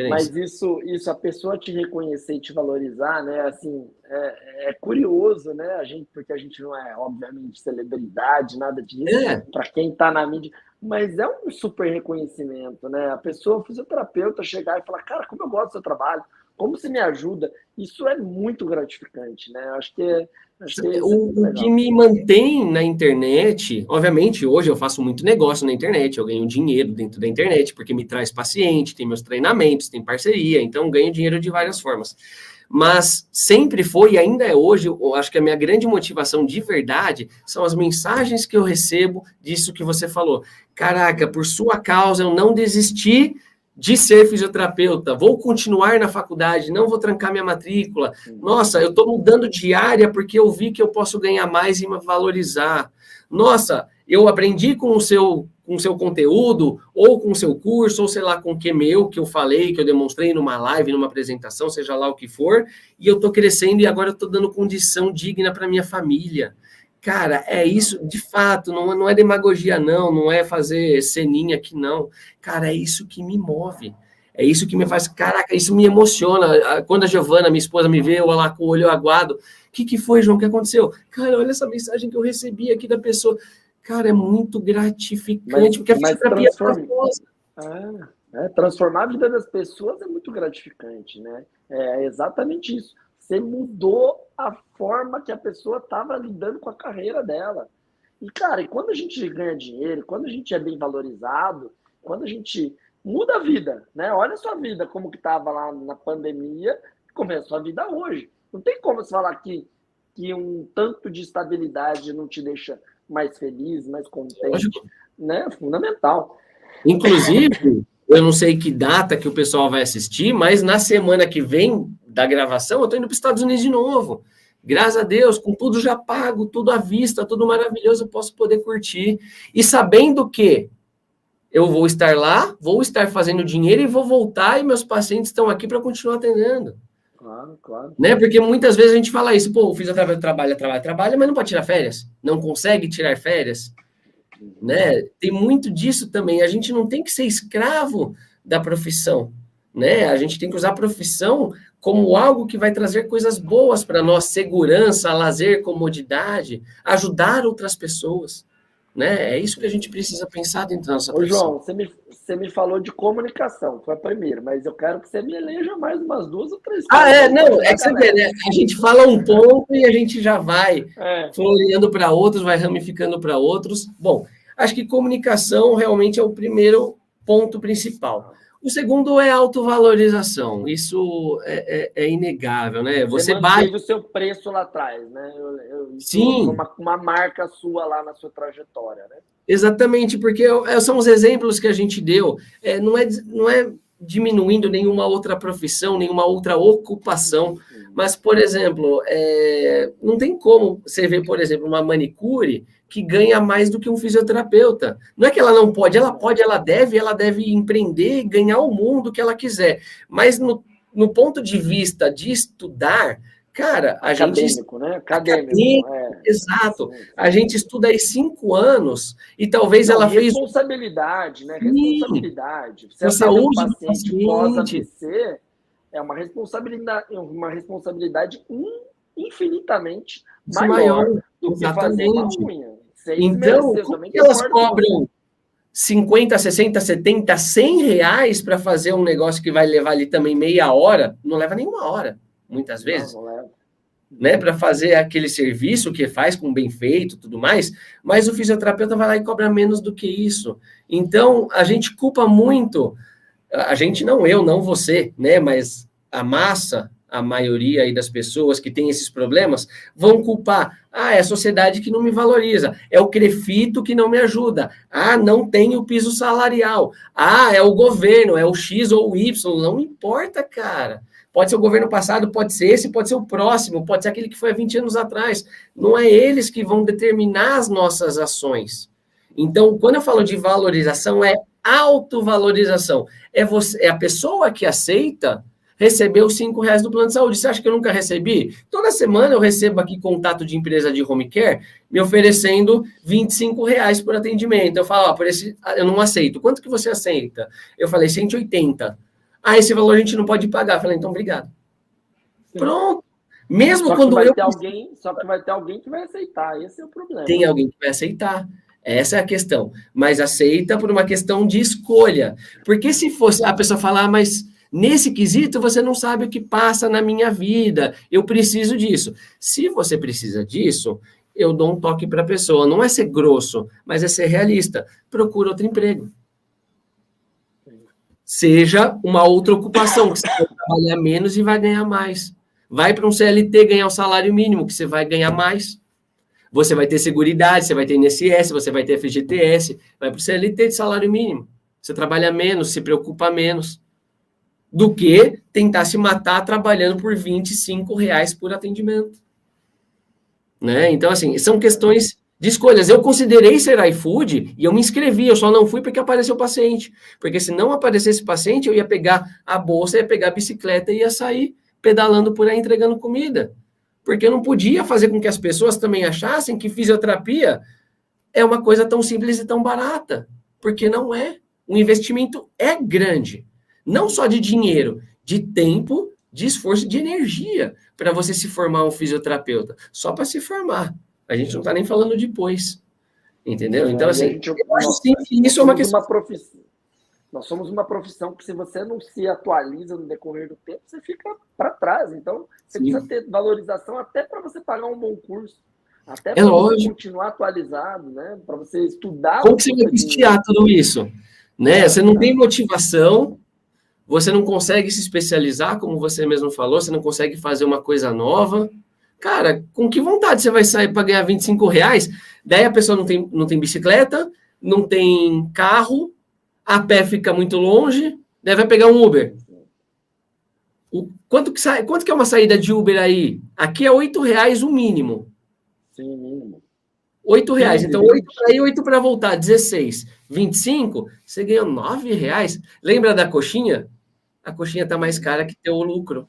Mas isso, a pessoa te reconhecer e te valorizar, né? Assim, é curioso, né? Porque a gente não é, obviamente, celebridade, nada disso, para quem está na mídia, mas é um super reconhecimento, né? A pessoa, o fisioterapeuta, chegar e falar, cara, como eu gosto do seu trabalho, como você me ajuda, isso é muito gratificante, né? Acho que o que me mantém na internet, obviamente, hoje eu faço muito negócio na internet, eu ganho dinheiro dentro da internet, porque me traz paciente, tem meus treinamentos, tem parceria, então ganho dinheiro de várias formas. Mas sempre foi e ainda é hoje, eu acho que a minha grande motivação de verdade são as mensagens que eu recebo disso que você falou. Caraca, por sua causa eu não desisti de ser fisioterapeuta, vou continuar na faculdade, não vou trancar minha matrícula. Nossa, eu estou mudando de área porque eu vi que eu posso ganhar mais e me valorizar. Nossa, eu aprendi com o seu conteúdo, ou com o seu curso, ou sei lá, com o que eu falei, que eu demonstrei numa live, numa apresentação, seja lá o que for, e eu estou crescendo e agora eu estou dando condição digna para minha família. Cara, é isso, de fato, não é demagogia, não é fazer ceninha aqui, não. Cara, é isso que me move. É isso que me faz, caraca, isso me emociona. Quando a Giovana, minha esposa, me vê, eu lá com o olho aguado, o que foi, João, o que aconteceu? Cara, olha essa mensagem que eu recebi aqui da pessoa. Cara, é muito gratificante, porque a fisioterapia é prazerosa. Transformar a vida das pessoas é muito gratificante, né? É exatamente isso. Você mudou a forma que a pessoa estava lidando com a carreira dela. E, cara, quando a gente ganha dinheiro, quando a gente é bem valorizado, quando a gente muda a vida, né? Olha a sua vida como que estava lá na pandemia, como é a sua vida hoje. Não tem como você falar que um tanto de estabilidade não te deixa mais feliz, mais contente, Lógico. né? Fundamental. Inclusive, eu não sei que data que o pessoal vai assistir, mas na semana que vem da gravação, eu estou indo para os Estados Unidos de novo. Graças a Deus, com tudo já pago, tudo à vista, tudo maravilhoso, eu posso poder curtir. E sabendo que eu vou estar lá, vou estar fazendo dinheiro e vou voltar, e meus pacientes estão aqui para continuar atendendo. Claro, claro. Né? Porque muitas vezes a gente fala isso, pô, o fisioterapeuta trabalha, mas não pode tirar férias, não consegue tirar férias. Né? Tem muito disso também. A gente não tem que ser escravo da profissão, né? A gente tem que usar a profissão como algo que vai trazer coisas boas para nós, segurança, lazer, comodidade, ajudar outras pessoas, né? É isso que a gente precisa pensar dentro da nossa profissão. João, você me falou de comunicação, foi a primeira, mas eu quero que você me eleja mais umas 2 ou 3 coisas. Não, é que você vê, né? A gente fala um ponto e a gente já vai floreando para outros, vai ramificando para outros. Bom, acho que comunicação realmente é o primeiro ponto principal. O segundo é autovalorização. Isso é inegável, né? Você manteve o seu preço lá atrás, né? Sim. Uma marca sua lá na sua trajetória, né? Exatamente, porque são os exemplos que a gente deu. Não é diminuindo nenhuma outra profissão, nenhuma outra ocupação. Mas, por exemplo, não tem como você ver, por exemplo, uma manicure que ganha mais do que um fisioterapeuta. Não é que ela não pode, ela deve empreender e ganhar o mundo que ela quiser. Mas no ponto de vista de estudar, cara, acadêmico, né? Acadêmico, exato. A gente estuda aí 5 anos e talvez ela fez... Responsabilidade, né? Responsabilidade. Você saúde um paciente pós-AVC é uma responsabilidade infinitamente maior do que fazer uma unha. Então, como que elas cobram 50, 60, 70, 100 reais para fazer um negócio que vai levar ali também meia hora? Não leva nem uma hora, muitas vezes. Não leva. Né, para fazer aquele serviço que faz com bem feito, tudo mais, mas o fisioterapeuta vai lá e cobra menos do que isso. Então, a gente culpa muito, a gente não, eu, não você, né, mas a massa, a maioria aí das pessoas que tem esses problemas, vão culpar, é a sociedade que não me valoriza, é o Crefito que não me ajuda, não tem o piso salarial, é o governo, é o X ou o Y, não importa, cara. Pode ser o governo passado, pode ser esse, pode ser o próximo, pode ser aquele que foi há 20 anos atrás. Não é eles que vão determinar as nossas ações. Então, quando eu falo de valorização, é autovalorização. É a pessoa que aceita receber os 5 reais do plano de saúde. Você acha que eu nunca recebi? Toda semana eu recebo aqui contato de empresa de home care me oferecendo 25 reais por atendimento. Eu falo, por esse, eu não aceito. Quanto que você aceita? Eu falei, 180. Esse valor a gente não pode pagar. Eu falei, então, obrigado. Pronto. Mesmo só quando só que vai ter alguém que vai aceitar. Esse é o problema. Tem alguém que vai aceitar. Essa é a questão. Mas aceita por uma questão de escolha. Porque se fosse a pessoa falar, mas nesse quesito você não sabe o que passa na minha vida. Eu preciso disso. Se você precisa disso, eu dou um toque para a pessoa. Não é ser grosso, mas é ser realista. Procura outro emprego. Seja uma outra ocupação, que você vai trabalhar menos e vai ganhar mais. Vai para um CLT ganhar um salário mínimo, que você vai ganhar mais. Você vai ter seguridade, você vai ter INSS, você vai ter FGTS. Vai para o CLT de salário mínimo. Você trabalha menos, se preocupa menos. Do que tentar se matar trabalhando por 25 reais por atendimento. Né? Então, assim, são questões de escolhas. Eu considerei ser iFood e eu me inscrevi, eu só não fui porque apareceu paciente. Porque se não aparecesse paciente, eu ia pegar a bolsa, ia pegar a bicicleta e ia sair pedalando por aí entregando comida. Porque eu não podia fazer com que as pessoas também achassem que fisioterapia é uma coisa tão simples e tão barata. Porque não é. O investimento é grande. Não só de dinheiro, de tempo, de esforço, de energia para você se formar um fisioterapeuta. Só para se formar. A gente não está nem falando depois, entendeu? Então, assim, eu acho sim que isso é uma questão... Nós somos uma profissão que, se você não se atualiza no decorrer do tempo, você fica para trás. Então, você precisa ter valorização até para você pagar um bom curso, até para você continuar atualizado, né? Para você estudar... Como que você vai custear tudo isso? Né? Você não tem motivação, você não consegue se especializar, como você mesmo falou, você não consegue fazer uma coisa nova. Cara, com que vontade você vai sair para ganhar R$ 25? Daí a pessoa não tem bicicleta, não tem carro, a pé fica muito longe, daí vai pegar um Uber. Quanto que é uma saída de Uber aí? Aqui é R$ 8 o mínimo. Sim, mínimo. R$ 8. Então, 8 para ir, 8 para voltar, 16. 25, você ganhou R$ 9. Lembra da coxinha? A coxinha está mais cara que teu lucro.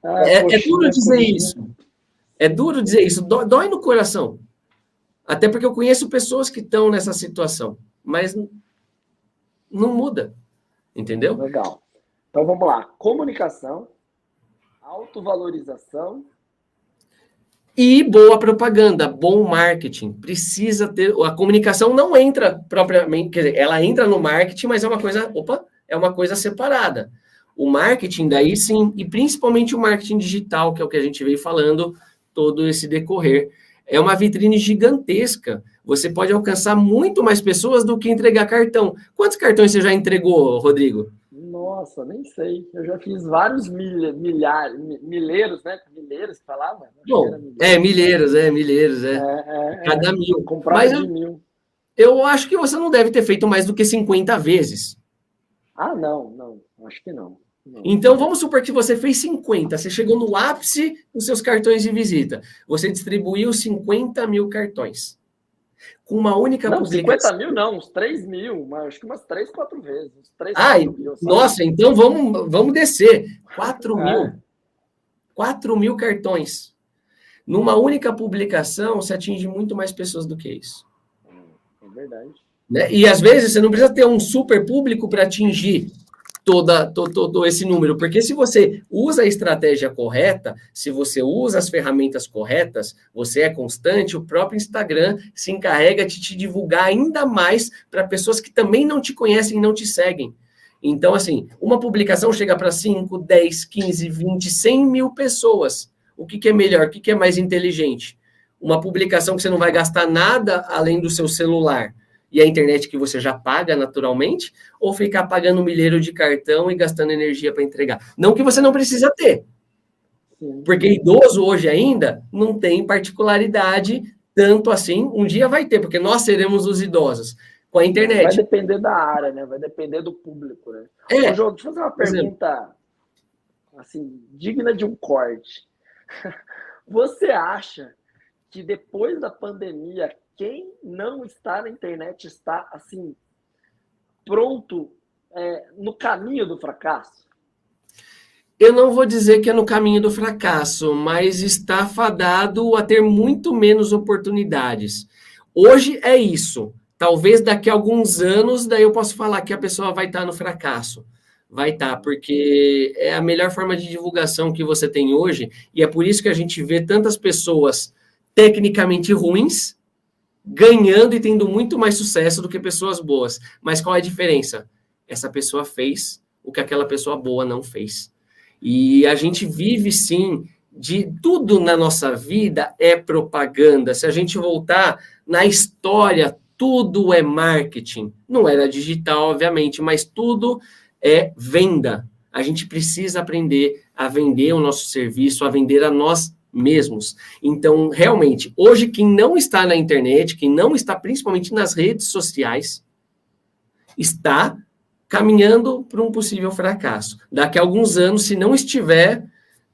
É duro dizer isso. É duro dizer isso. Dói no coração. Até porque eu conheço pessoas que estão nessa situação. Mas não muda. Entendeu? Legal. Então, vamos lá. Comunicação, autovalorização. E boa propaganda, bom marketing. Precisa ter... A comunicação não entra propriamente... Quer dizer, ela entra no marketing, mas é uma coisa... é uma coisa separada. O marketing, daí sim, e principalmente o marketing digital, que é o que a gente veio falando todo esse decorrer. É uma vitrine gigantesca. Você pode alcançar muito mais pessoas do que entregar cartão. Quantos cartões você já entregou, Rodrigo? Nossa, nem sei. Eu já fiz vários milheiros, né? Milheiros que falava? Bom, milheiros. Cada 1.000. Comprava de 1.000. Eu acho que você não deve ter feito mais do que 50 vezes. Ah, não. Acho que não. Então, vamos supor que você fez 50. Você chegou no ápice dos seus cartões de visita. Você distribuiu 50 mil cartões. Com uma única publicação. 50 mil não, uns 3 mil, acho que umas 3, 4 vezes. Uns 3, 4 mil, nossa, então vamos descer. 4 mil. 4 mil cartões. Numa única publicação, você atinge muito mais pessoas do que isso. É verdade. Né? E às vezes você não precisa ter um super público para atingir todo esse número, porque se você usa a estratégia correta, se você usa as ferramentas corretas, você é constante, o próprio Instagram se encarrega de te divulgar ainda mais para pessoas que também não te conhecem e não te seguem. Então, assim, uma publicação chega para 5, 10, 15, 20, 100 mil pessoas. O que é melhor? O que é mais inteligente? Uma publicação que você não vai gastar nada além do seu celular e a internet que você já paga naturalmente, ou ficar pagando um milheiro de cartão e gastando energia para entregar. Não que você não precisa ter. Porque idoso hoje ainda não tem particularidade tanto assim. Um dia vai ter, porque nós seremos os idosos com a internet. Vai depender da área, né? Vai depender do público, né? Ô, João, deixa eu fazer uma pergunta assim, digna de um corte. Você acha que depois da pandemia, quem não está na internet está, assim, pronto no caminho do fracasso? Eu não vou dizer que é no caminho do fracasso, mas está fadado a ter muito menos oportunidades. Hoje é isso. Talvez daqui a alguns anos, daí eu posso falar que a pessoa vai estar no fracasso. Vai estar, porque é a melhor forma de divulgação que você tem hoje, e é por isso que a gente vê tantas pessoas tecnicamente ruins ganhando e tendo muito mais sucesso do que pessoas boas. Mas qual é a diferença? Essa pessoa fez o que aquela pessoa boa não fez. E a gente vive, sim, de tudo na nossa vida é propaganda. Se a gente voltar na história, tudo é marketing. Não era digital, obviamente, mas tudo é venda. A gente precisa aprender a vender o nosso serviço, a vender a nós mesmos. Então, realmente, hoje quem não está na internet, quem não está principalmente nas redes sociais, está caminhando para um possível fracasso. Daqui a alguns anos, se não estiver,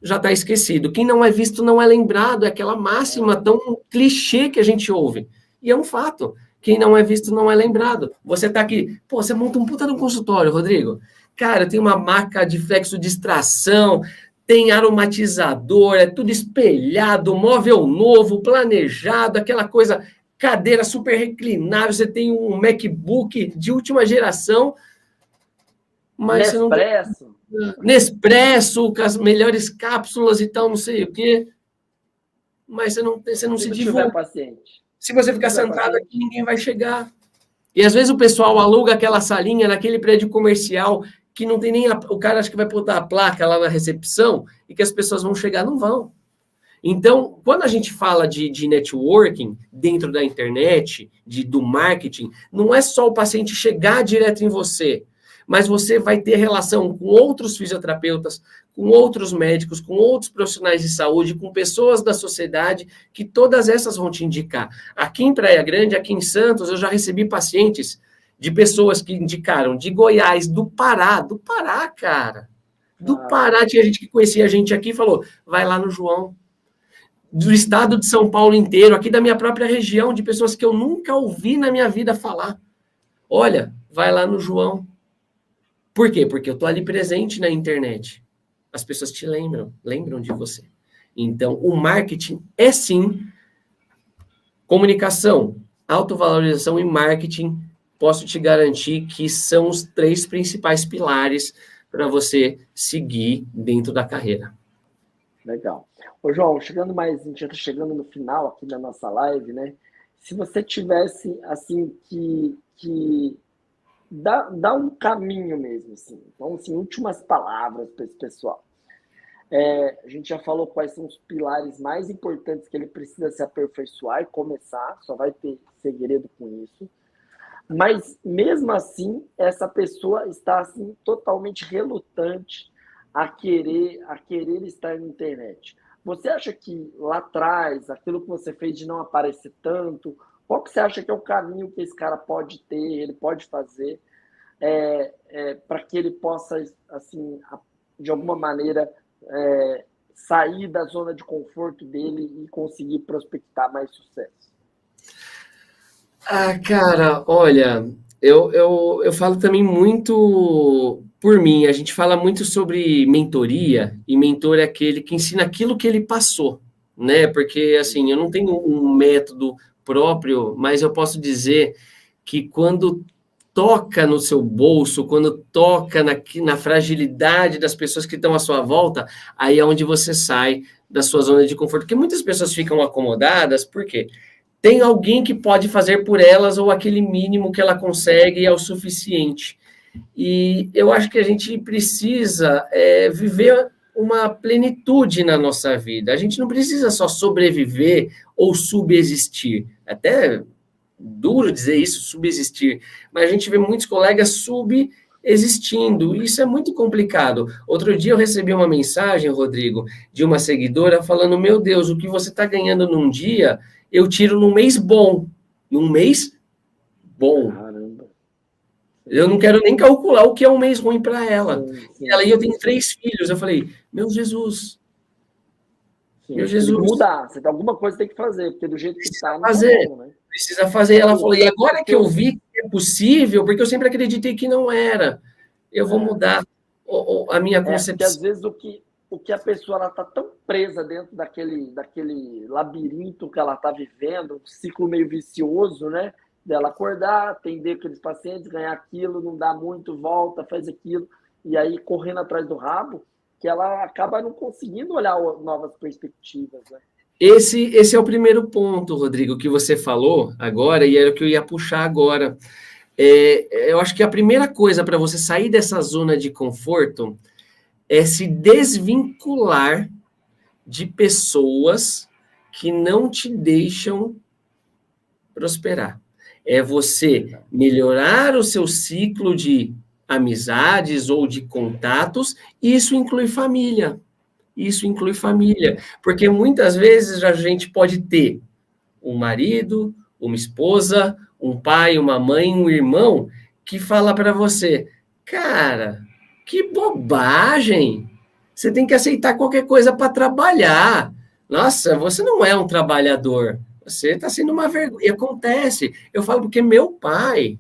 já está esquecido. Quem não é visto não é lembrado, é aquela máxima tão clichê que a gente ouve. E é um fato. Quem não é visto não é lembrado. Você está aqui, você monta um puta de um consultório, Rodrigo. Cara, tem uma maca de flexo de extração, tem aromatizador, é tudo espelhado, móvel novo, planejado, aquela coisa, cadeira super reclinável, você tem um MacBook de última geração, mas Nespresso. Nespresso, com as melhores cápsulas e tal, não sei o quê, mas você não se divulga. Paciente. Se você ficar sentado aqui, ninguém vai chegar. E às vezes o pessoal aluga aquela salinha naquele prédio comercial que não tem nem... O cara acha que vai botar a placa lá na recepção e que as pessoas vão chegar, não vão. Então, quando a gente fala de networking dentro da internet, do marketing, não é só o paciente chegar direto em você, mas você vai ter relação com outros fisioterapeutas, com outros médicos, com outros profissionais de saúde, com pessoas da sociedade, que todas essas vão te indicar. Aqui em Praia Grande, aqui em Santos, eu já recebi pacientes de pessoas que indicaram de Goiás, do Pará, cara. Do Pará, tinha gente que conhecia a gente aqui e falou, vai lá no João. Do estado de São Paulo inteiro, aqui da minha própria região, de pessoas que eu nunca ouvi na minha vida falar. Olha, vai lá no João. Por quê? Porque eu estou ali presente na internet. As pessoas te lembram de você. Então, o marketing é sim comunicação, autovalorização e marketing. Posso te garantir que são os 3 principais pilares para você seguir dentro da carreira. Legal. Ô, João, a gente já está chegando no final aqui da nossa live, né? Se você tivesse, assim, que dar um caminho mesmo, assim. Então, assim, últimas palavras para esse pessoal. A gente já falou quais são os pilares mais importantes que ele precisa se aperfeiçoar e começar, só vai ter segredo com isso. Mas, mesmo assim, essa pessoa está, assim, totalmente relutante a querer estar na internet. Você acha que lá atrás, aquilo que você fez de não aparecer tanto, qual que você acha que é o caminho que esse cara pode ter, ele pode fazer, para que ele possa, assim, de alguma maneira, sair da zona de conforto dele e conseguir prospectar mais sucesso? Cara, olha, eu falo também muito por mim. A gente fala muito sobre mentoria, e mentor é aquele que ensina aquilo que ele passou, né? Porque, assim, eu não tenho um método próprio, mas eu posso dizer que quando toca no seu bolso, quando toca na fragilidade das pessoas que estão à sua volta, aí é onde você sai da sua zona de conforto. Porque muitas pessoas ficam acomodadas, por quê? Tem alguém que pode fazer por elas, ou aquele mínimo que ela consegue é o suficiente. E eu acho que a gente precisa viver uma plenitude na nossa vida. A gente não precisa só sobreviver ou subsistir. Até duro dizer isso, subsistir. Mas a gente vê muitos colegas subexistindo. Isso é muito complicado. Outro dia eu recebi uma mensagem, Rodrigo, de uma seguidora falando, meu Deus, o que você está ganhando num dia, eu tiro num mês bom. Num mês bom. Caramba. Eu não quero nem calcular o que é um mês ruim para ela. Sim, E eu tenho 3 filhos. Eu falei, meu Jesus. Meu Jesus. Tem que mudar. Alguma coisa tem que fazer, porque do jeito que está, não fazer. tá bom, né? Precisa fazer. Ela falou, e agora que eu vi que é possível, porque eu sempre acreditei que não era, eu vou mudar a minha concepção. Porque às vezes o que a pessoa está tão presa dentro daquele labirinto que ela está vivendo, um ciclo meio vicioso, né? Dela acordar, atender aqueles pacientes, ganhar aquilo, não dá muito, volta, faz aquilo, e aí correndo atrás do rabo, que ela acaba não conseguindo olhar novas perspectivas, né? Esse é o primeiro ponto, Rodrigo, que você falou agora, e era o que eu ia puxar agora. Eu acho que a primeira coisa para você sair dessa zona de conforto é se desvincular de pessoas que não te deixam prosperar. É você melhorar o seu ciclo de amizades ou de contatos, e isso inclui família. Isso inclui família, porque muitas vezes a gente pode ter um marido, uma esposa, um pai, uma mãe, um irmão que fala para você, cara, que bobagem, você tem que aceitar qualquer coisa para trabalhar. Nossa, você não é um trabalhador, você está sendo uma vergonha. E acontece, eu falo porque meu pai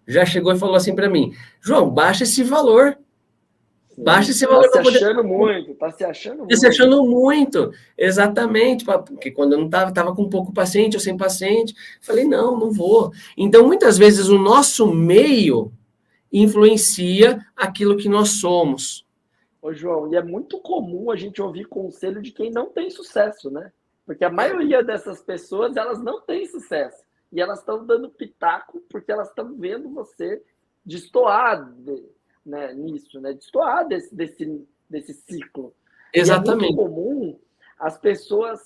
já chegou e falou assim para mim, João, baixa esse valor. Baixa esse valor para poder... Tá se achando muito. Se achando muito, exatamente, porque quando eu não estava com pouco paciente ou sem paciente, falei, não vou. Então, muitas vezes, o nosso meio influencia aquilo que nós somos. Ô, João, e é muito comum a gente ouvir conselho de quem não tem sucesso, né? Porque a maioria dessas pessoas, elas não têm sucesso. E elas estão dando pitaco porque elas estão vendo você destoar nisso, né? Destoar desse ciclo. Exatamente. E é muito comum as pessoas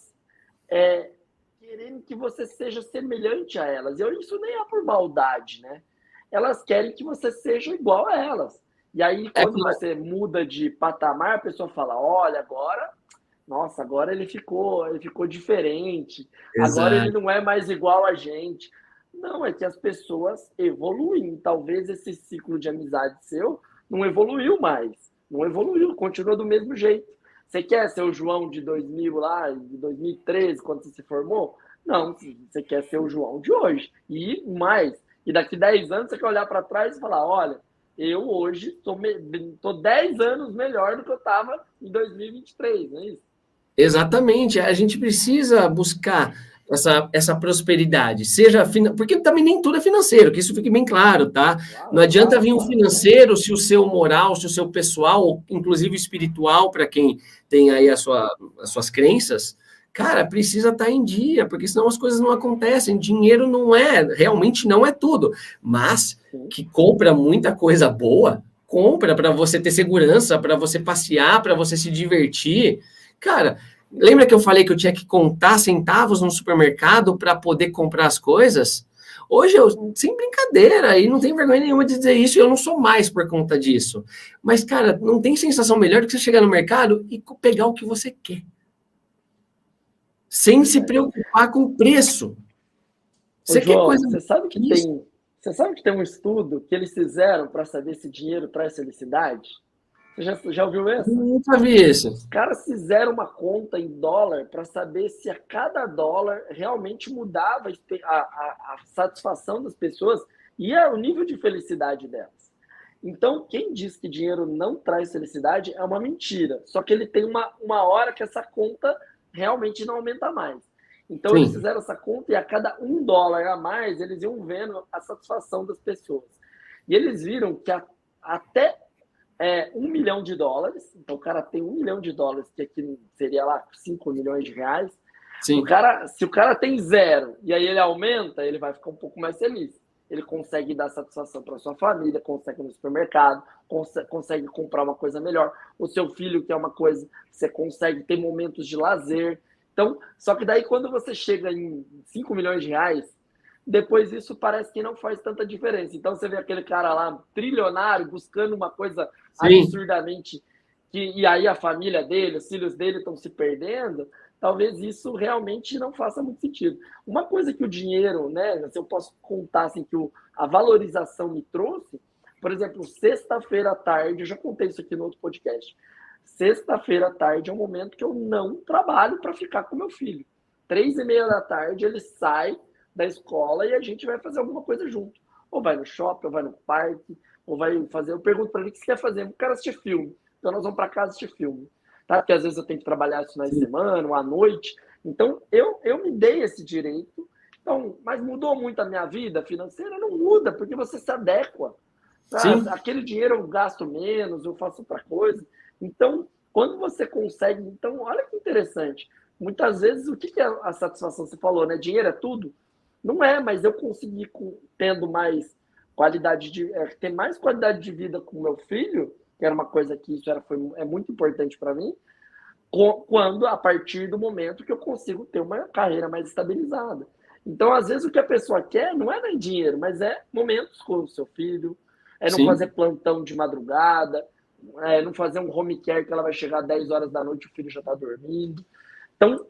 querendo que você seja semelhante a elas. E isso nem é por maldade, né? elas querem que você seja igual a elas. E aí, quando você muda de patamar, a pessoa fala, olha, agora, nossa, agora ele ficou diferente, agora ele Exato. não é mais igual a gente. Não, é que as pessoas evoluem. Talvez esse ciclo de amizade seu não evoluiu mais. Não evoluiu, continua do mesmo jeito. Você quer ser o João de 2000 lá, de 2013, quando você se formou? Não, você quer ser o João de hoje. E mais. E daqui 10 anos você quer olhar para trás e falar, olha, eu hoje tô 10 anos melhor do que eu estava em 2023, não é isso? Exatamente, a gente precisa buscar essa prosperidade, porque também nem tudo é financeiro, que isso fique bem claro, tá? Claro, Não adianta claro, vir o claro. financeiro se o seu moral, se o seu pessoal, inclusive espiritual, para quem tem aí as suas crenças, cara, precisa estar em dia, porque senão as coisas não acontecem. Dinheiro realmente não é tudo, mas Sim. que compra muita coisa boa, compra para você ter segurança, para você passear, para você se divertir. Cara, lembra que eu falei que eu tinha que contar centavos no supermercado para poder comprar as coisas? Hoje, sem brincadeira, e não tem vergonha nenhuma de dizer isso, eu não sou mais por conta disso. Mas, cara, não tem sensação melhor do que você chegar no mercado e pegar o que você quer. Sem se preocupar com o preço. Ô, Você quer João, coisa você sabe que tem um estudo que eles fizeram para saber se dinheiro traz felicidade? Você já ouviu essa? nunca vi isso. Os caras fizeram uma conta em dólar para saber se a cada dólar realmente mudava a satisfação das pessoas e o nível de felicidade delas. Então, quem diz que dinheiro não traz felicidade é uma mentira. Só que ele tem uma hora que essa conta realmente não aumenta mais. Então, eles Sim, fizeram essa conta e a cada $1 a mais, eles iam vendo a satisfação das pessoas. E eles viram que até $1 milhão, então o cara tem $1 milhão, que aqui seria lá 5 milhões de reais. sim, Se o cara tem zero e aí ele aumenta, ele vai ficar um pouco mais feliz. Ele consegue dar satisfação para sua família, consegue ir no supermercado, consegue comprar uma coisa melhor. O seu filho quer uma coisa, você consegue ter momentos de lazer. Então, só que daí quando você chega em 5 milhões de reais, depois isso parece que não faz tanta diferença. Então você vê aquele cara lá, trilionário, buscando uma coisa sim. absurdamente. E aí a família dele, os filhos dele estão se perdendo. Talvez isso realmente não faça muito sentido. Uma coisa que o dinheiro, né, se eu posso contar assim, que a valorização me trouxe, por exemplo, sexta-feira à tarde, eu já contei isso aqui no outro podcast. Sexta-feira à tarde é um momento que eu não trabalho para ficar com meu filho. 3:30 da tarde ele sai da escola e a gente vai fazer alguma coisa junto. Ou vai no shopping, ou vai no parque, ou vai fazer. Eu pergunto para ele o que você quer fazer. Eu quero assistir filme. Então nós vamos para casa assistir filme. Tá? Porque às vezes eu tenho que trabalhar isso na semana, ou à noite. Então eu me dei esse direito. Então, mas mudou muito a minha vida financeira? Não muda, porque você se adequa. Sim. Aquele dinheiro eu gasto menos, eu faço outra coisa. Então, quando você consegue. Então, olha que interessante. Muitas vezes, o que é a satisfação? Você falou, né? Dinheiro é tudo? Não é, mas eu consegui, tendo mais ter mais qualidade de vida com meu filho, que era uma coisa que é muito importante para mim, quando a partir do momento que eu consigo ter uma carreira mais estabilizada. Então, às vezes, o que a pessoa quer não é nem dinheiro, mas é momentos com o seu filho, é não Sim. fazer plantão de madrugada, é não fazer um home care que ela vai chegar às 10 horas da noite e o filho já está dormindo. Então,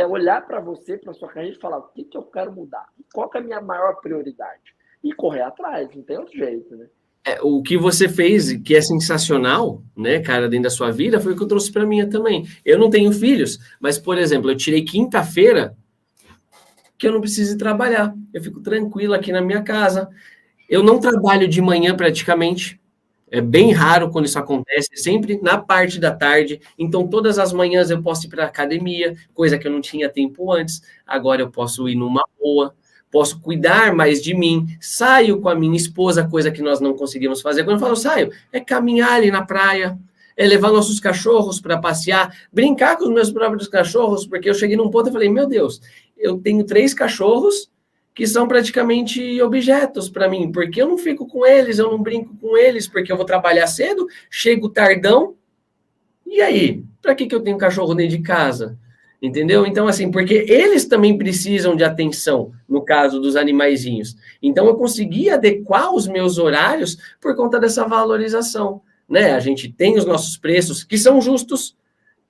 olhar para você, para sua carreira e falar o que eu quero mudar, qual que é a minha maior prioridade e correr atrás, não tem outro jeito, né? O que você fez, que é sensacional, né, cara, dentro da sua vida, foi o que eu trouxe para mim também. Eu não tenho filhos, mas, por exemplo, eu tirei quinta-feira que eu não preciso trabalhar. Eu fico tranquilo aqui na minha casa. Eu não trabalho de manhã praticamente. É bem raro quando isso acontece, sempre na parte da tarde. Então, todas as manhãs eu posso ir para a academia, coisa que eu não tinha tempo antes. Agora eu posso ir numa boa, posso cuidar mais de mim. Saio com a minha esposa, coisa que nós não conseguimos fazer. Quando eu falo saio, é caminhar ali na praia, é levar nossos cachorros para passear, brincar com os meus próprios cachorros, porque eu cheguei num ponto e falei, meu Deus, eu tenho 3 cachorros que são praticamente objetos para mim, porque eu não fico com eles, eu não brinco com eles, porque eu vou trabalhar cedo, chego tardão, e aí? Para que eu tenho cachorro dentro de casa? Entendeu? Então, assim, porque eles também precisam de atenção, no caso dos animaizinhos. Então, eu consegui adequar os meus horários por conta dessa valorização, né? A gente tem os nossos preços que são justos,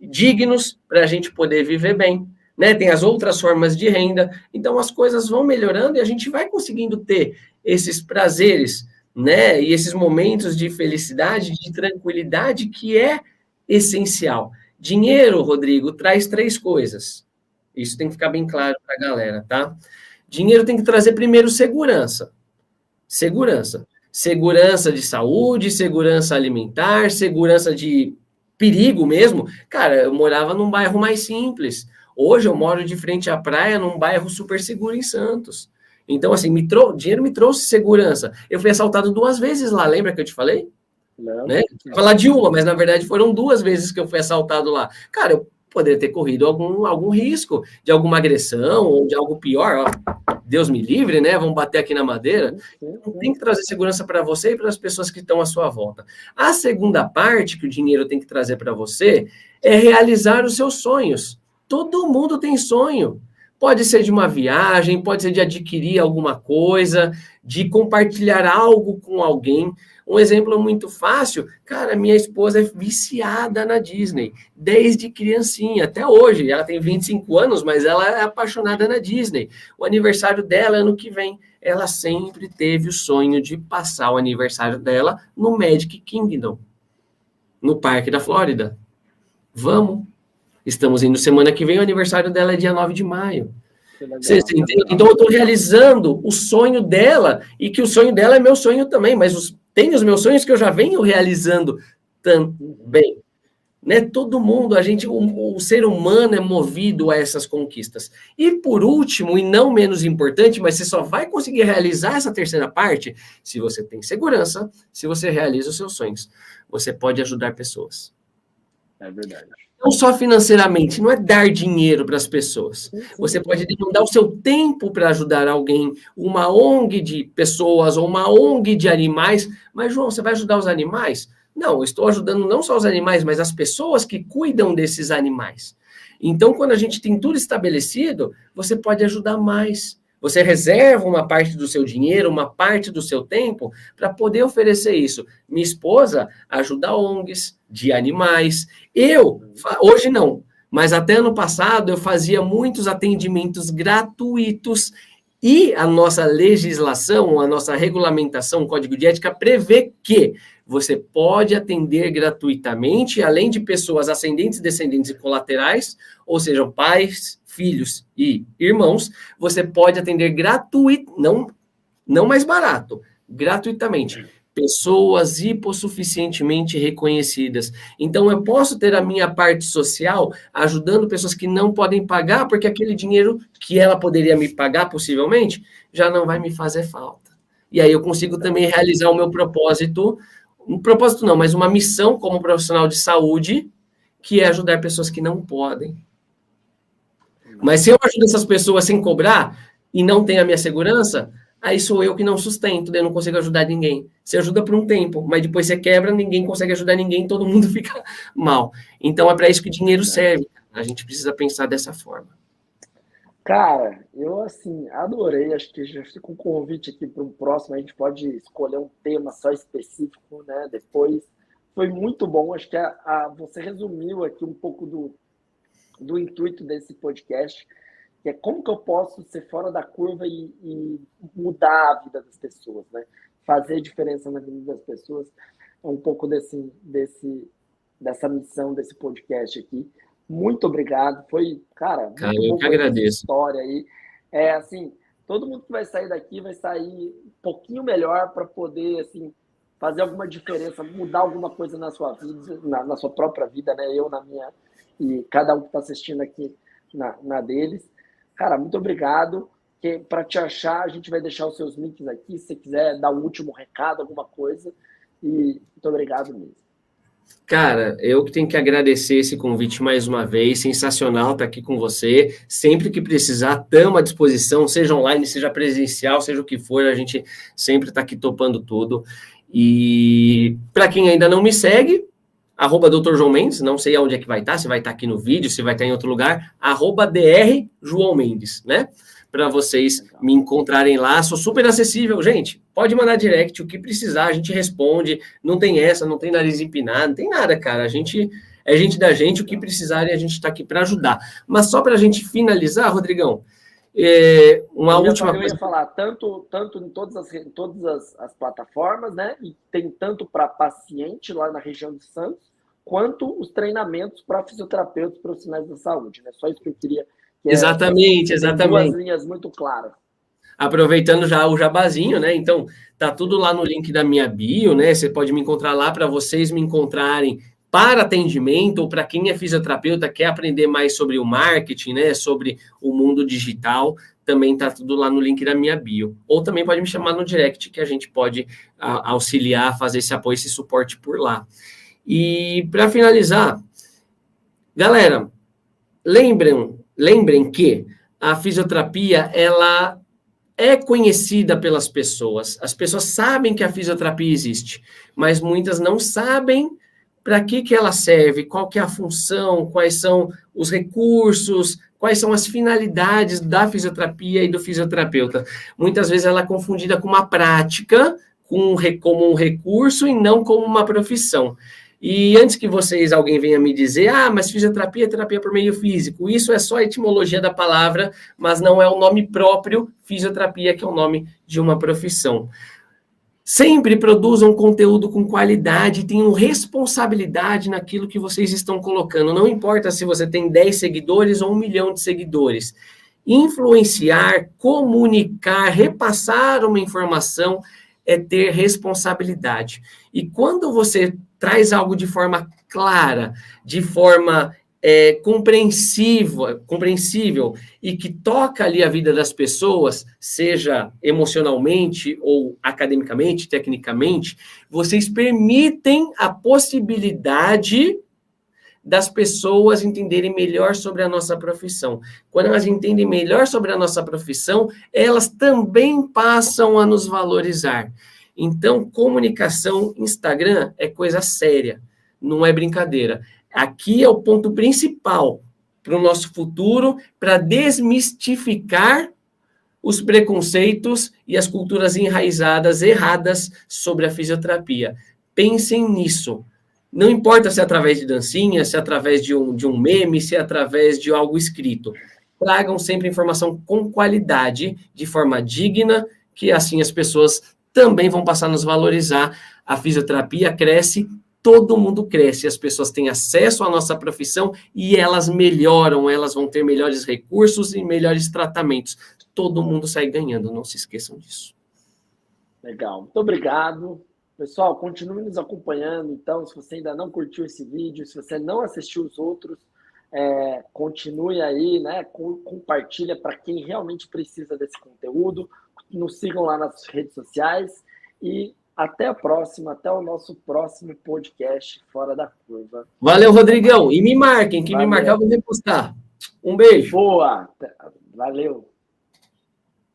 dignos, para a gente poder viver bem, né? Tem as outras formas de renda. Então, as coisas vão melhorando e a gente vai conseguindo ter esses prazeres, né? E esses momentos de felicidade, de tranquilidade, que é essencial. Dinheiro, Rodrigo, traz 3 coisas. Isso tem que ficar bem claro para a galera, tá? Dinheiro tem que trazer primeiro segurança. Segurança. Segurança de saúde, segurança alimentar, segurança de perigo mesmo. Cara, eu morava num bairro mais simples. Hoje eu moro de frente à praia, num bairro super seguro em Santos. Então, assim, dinheiro me trouxe segurança. Eu fui assaltado 2 vezes lá, lembra que eu te falei? Né? Falar de uma, mas na verdade foram 2 vezes que eu fui assaltado lá. Cara, eu poderia ter corrido algum risco de alguma agressão ou de algo pior. Ó, Deus me livre, né? Vamos bater aqui na madeira. Então, tem que trazer segurança para você e para as pessoas que estão à sua volta. A segunda parte que o dinheiro tem que trazer para você é realizar os seus sonhos. Todo mundo tem sonho. Pode ser de uma viagem, pode ser de adquirir alguma coisa, de compartilhar algo com alguém. Um exemplo muito fácil, cara, minha esposa é viciada na Disney, desde criancinha, até hoje. Ela tem 25 anos, mas ela é apaixonada na Disney. O aniversário dela é ano que vem. Ela sempre teve o sonho de passar o aniversário dela no Magic Kingdom, no Parque da Flórida. Vamos. Estamos indo semana que vem, o aniversário dela é dia 9 de maio. Você entende? Então, eu estou realizando o sonho dela, e que o sonho dela é meu sonho também, mas tem os meus sonhos que eu já venho realizando também. Né? Todo mundo, o ser humano é movido a essas conquistas. E por último, e não menos importante, mas você só vai conseguir realizar essa terceira parte se você tem segurança, se você realiza os seus sonhos. Você pode ajudar pessoas. É verdade. Não só financeiramente, não é dar dinheiro para as pessoas. Você pode demandar o seu tempo para ajudar alguém, uma ONG de pessoas ou uma ONG de animais. Mas, João, você vai ajudar os animais? Não, eu estou ajudando não só os animais, mas as pessoas que cuidam desses animais. Então, quando a gente tem tudo estabelecido, você pode ajudar mais. Você reserva uma parte do seu dinheiro, uma parte do seu tempo, para poder oferecer isso. Minha esposa ajuda ONGs de animais. Hoje não, mas até ano passado eu fazia muitos atendimentos gratuitos e a nossa legislação, a nossa regulamentação, o Código de Ética prevê que você pode atender gratuitamente, além de pessoas ascendentes, descendentes e colaterais, ou seja, pais, filhos e irmãos, você pode atender não mais barato, gratuitamente, pessoas hipossuficientemente reconhecidas. Então, eu posso ter a minha parte social ajudando pessoas que não podem pagar, porque aquele dinheiro que ela poderia me pagar, possivelmente, já não vai me fazer falta. E aí eu consigo também realizar o meu propósito, um propósito não, mas uma missão como profissional de saúde, que é ajudar pessoas que não podem. Mas se eu ajudo essas pessoas sem cobrar e não tenho a minha segurança, aí sou eu que não sustento, daí eu não consigo ajudar ninguém. Você ajuda por um tempo, mas depois você quebra, ninguém consegue ajudar ninguém, todo mundo fica mal. Então é para isso que o dinheiro serve. A gente precisa pensar dessa forma. Cara, eu assim, adorei, acho que já fica um convite aqui para o próximo, a gente pode escolher um tema só específico, né, depois. Foi muito bom, acho que você resumiu aqui um pouco do intuito desse podcast, que é como que eu posso ser fora da curva e mudar a vida das pessoas, né? Fazer diferença na vida das pessoas. É um pouco dessa missão desse podcast aqui. Muito obrigado. Foi, cara, muito eu bom que agradeço. essa história aí. É assim, todo mundo que vai sair daqui vai sair um pouquinho melhor para poder, assim, fazer alguma diferença, mudar alguma coisa na sua vida, na sua própria vida, né? Eu na minha, e cada um que está assistindo aqui na deles. Cara, muito obrigado. Para te achar, a gente vai deixar os seus links aqui, se você quiser dar um último recado, alguma coisa. E muito obrigado mesmo. Cara, eu que tenho que agradecer esse convite mais uma vez, sensacional estar aqui com você, sempre que precisar, estamos à disposição, seja online, seja presencial, seja o que for, a gente sempre está aqui topando tudo. E para quem ainda não me segue, @Dr. João Mendes, não sei aonde é que vai estar, se vai estar aqui no vídeo, se vai estar em outro lugar, @Dr. João Mendes, né? Para vocês me encontrarem lá. Sou super acessível, gente. Pode mandar direct, o que precisar, a gente responde. Não tem essa, não tem nariz empinado, não tem nada, cara. A gente é gente da gente, o que precisarem, a gente está aqui para ajudar. Mas só para a gente finalizar, Rodrigão, uma última coisa. Eu ia falar, tanto em todas as plataformas, né? E tem tanto para paciente lá na região de Santos, quanto os treinamentos para fisioterapeutas profissionais da saúde, né? Só isso que eu queria. Exatamente. Duas linhas muito claras. Aproveitando já o jabazinho, né? Então, tá tudo lá no link da minha bio, né? Você pode me encontrar lá para vocês me encontrarem para atendimento, ou para quem é fisioterapeuta, quer aprender mais sobre o marketing, né? Sobre o mundo digital, também tá tudo lá no link da minha bio. Ou também pode me chamar no direct, que a gente pode auxiliar, fazer esse apoio, esse suporte por lá. E para finalizar, galera, lembrem que a fisioterapia, ela é conhecida pelas pessoas. As pessoas sabem que a fisioterapia existe, mas muitas não sabem para que ela serve, qual que é a função, quais são os recursos, quais são as finalidades da fisioterapia e do fisioterapeuta. Muitas vezes ela é confundida com uma prática, como um recurso e não como uma profissão. E antes que alguém venha me dizer, mas fisioterapia é terapia por meio físico, isso é só a etimologia da palavra, mas não é o nome próprio, fisioterapia, que é o nome de uma profissão. Sempre produzam conteúdo com qualidade, tenham responsabilidade naquilo que vocês estão colocando. Não importa se você tem 10 seguidores ou 1 milhão de seguidores. Influenciar, comunicar, repassar uma informação é ter responsabilidade. E quando você traz algo de forma clara, de forma compreensível e que toca ali a vida das pessoas, seja emocionalmente ou academicamente, tecnicamente, vocês permitem a possibilidade das pessoas entenderem melhor sobre a nossa profissão. Quando elas entendem melhor sobre a nossa profissão, elas também passam a nos valorizar. Então, comunicação, Instagram é coisa séria, não é brincadeira. Aqui é o ponto principal para o nosso futuro, para desmistificar os preconceitos e as culturas enraizadas, erradas sobre a fisioterapia. Pensem nisso. Não importa se é através de dancinha, se é através de um meme, se é através de algo escrito. Tragam sempre informação com qualidade, de forma digna, que assim as pessoas também vão passar a nos valorizar. A fisioterapia cresce, todo mundo cresce, as pessoas têm acesso à nossa profissão e elas melhoram, elas vão ter melhores recursos e melhores tratamentos. Todo mundo sai ganhando, não se esqueçam disso. Legal, muito obrigado. Pessoal, continue nos acompanhando, então, se você ainda não curtiu esse vídeo, se você não assistiu os outros, continue aí, né? Compartilha para quem realmente precisa desse conteúdo. Nos sigam lá nas redes sociais e até a próxima, até o nosso próximo podcast Fora da Curva. Valeu, Rodrigão. E me marquem, me marcar eu vou repostar. Um beijo. Boa, valeu.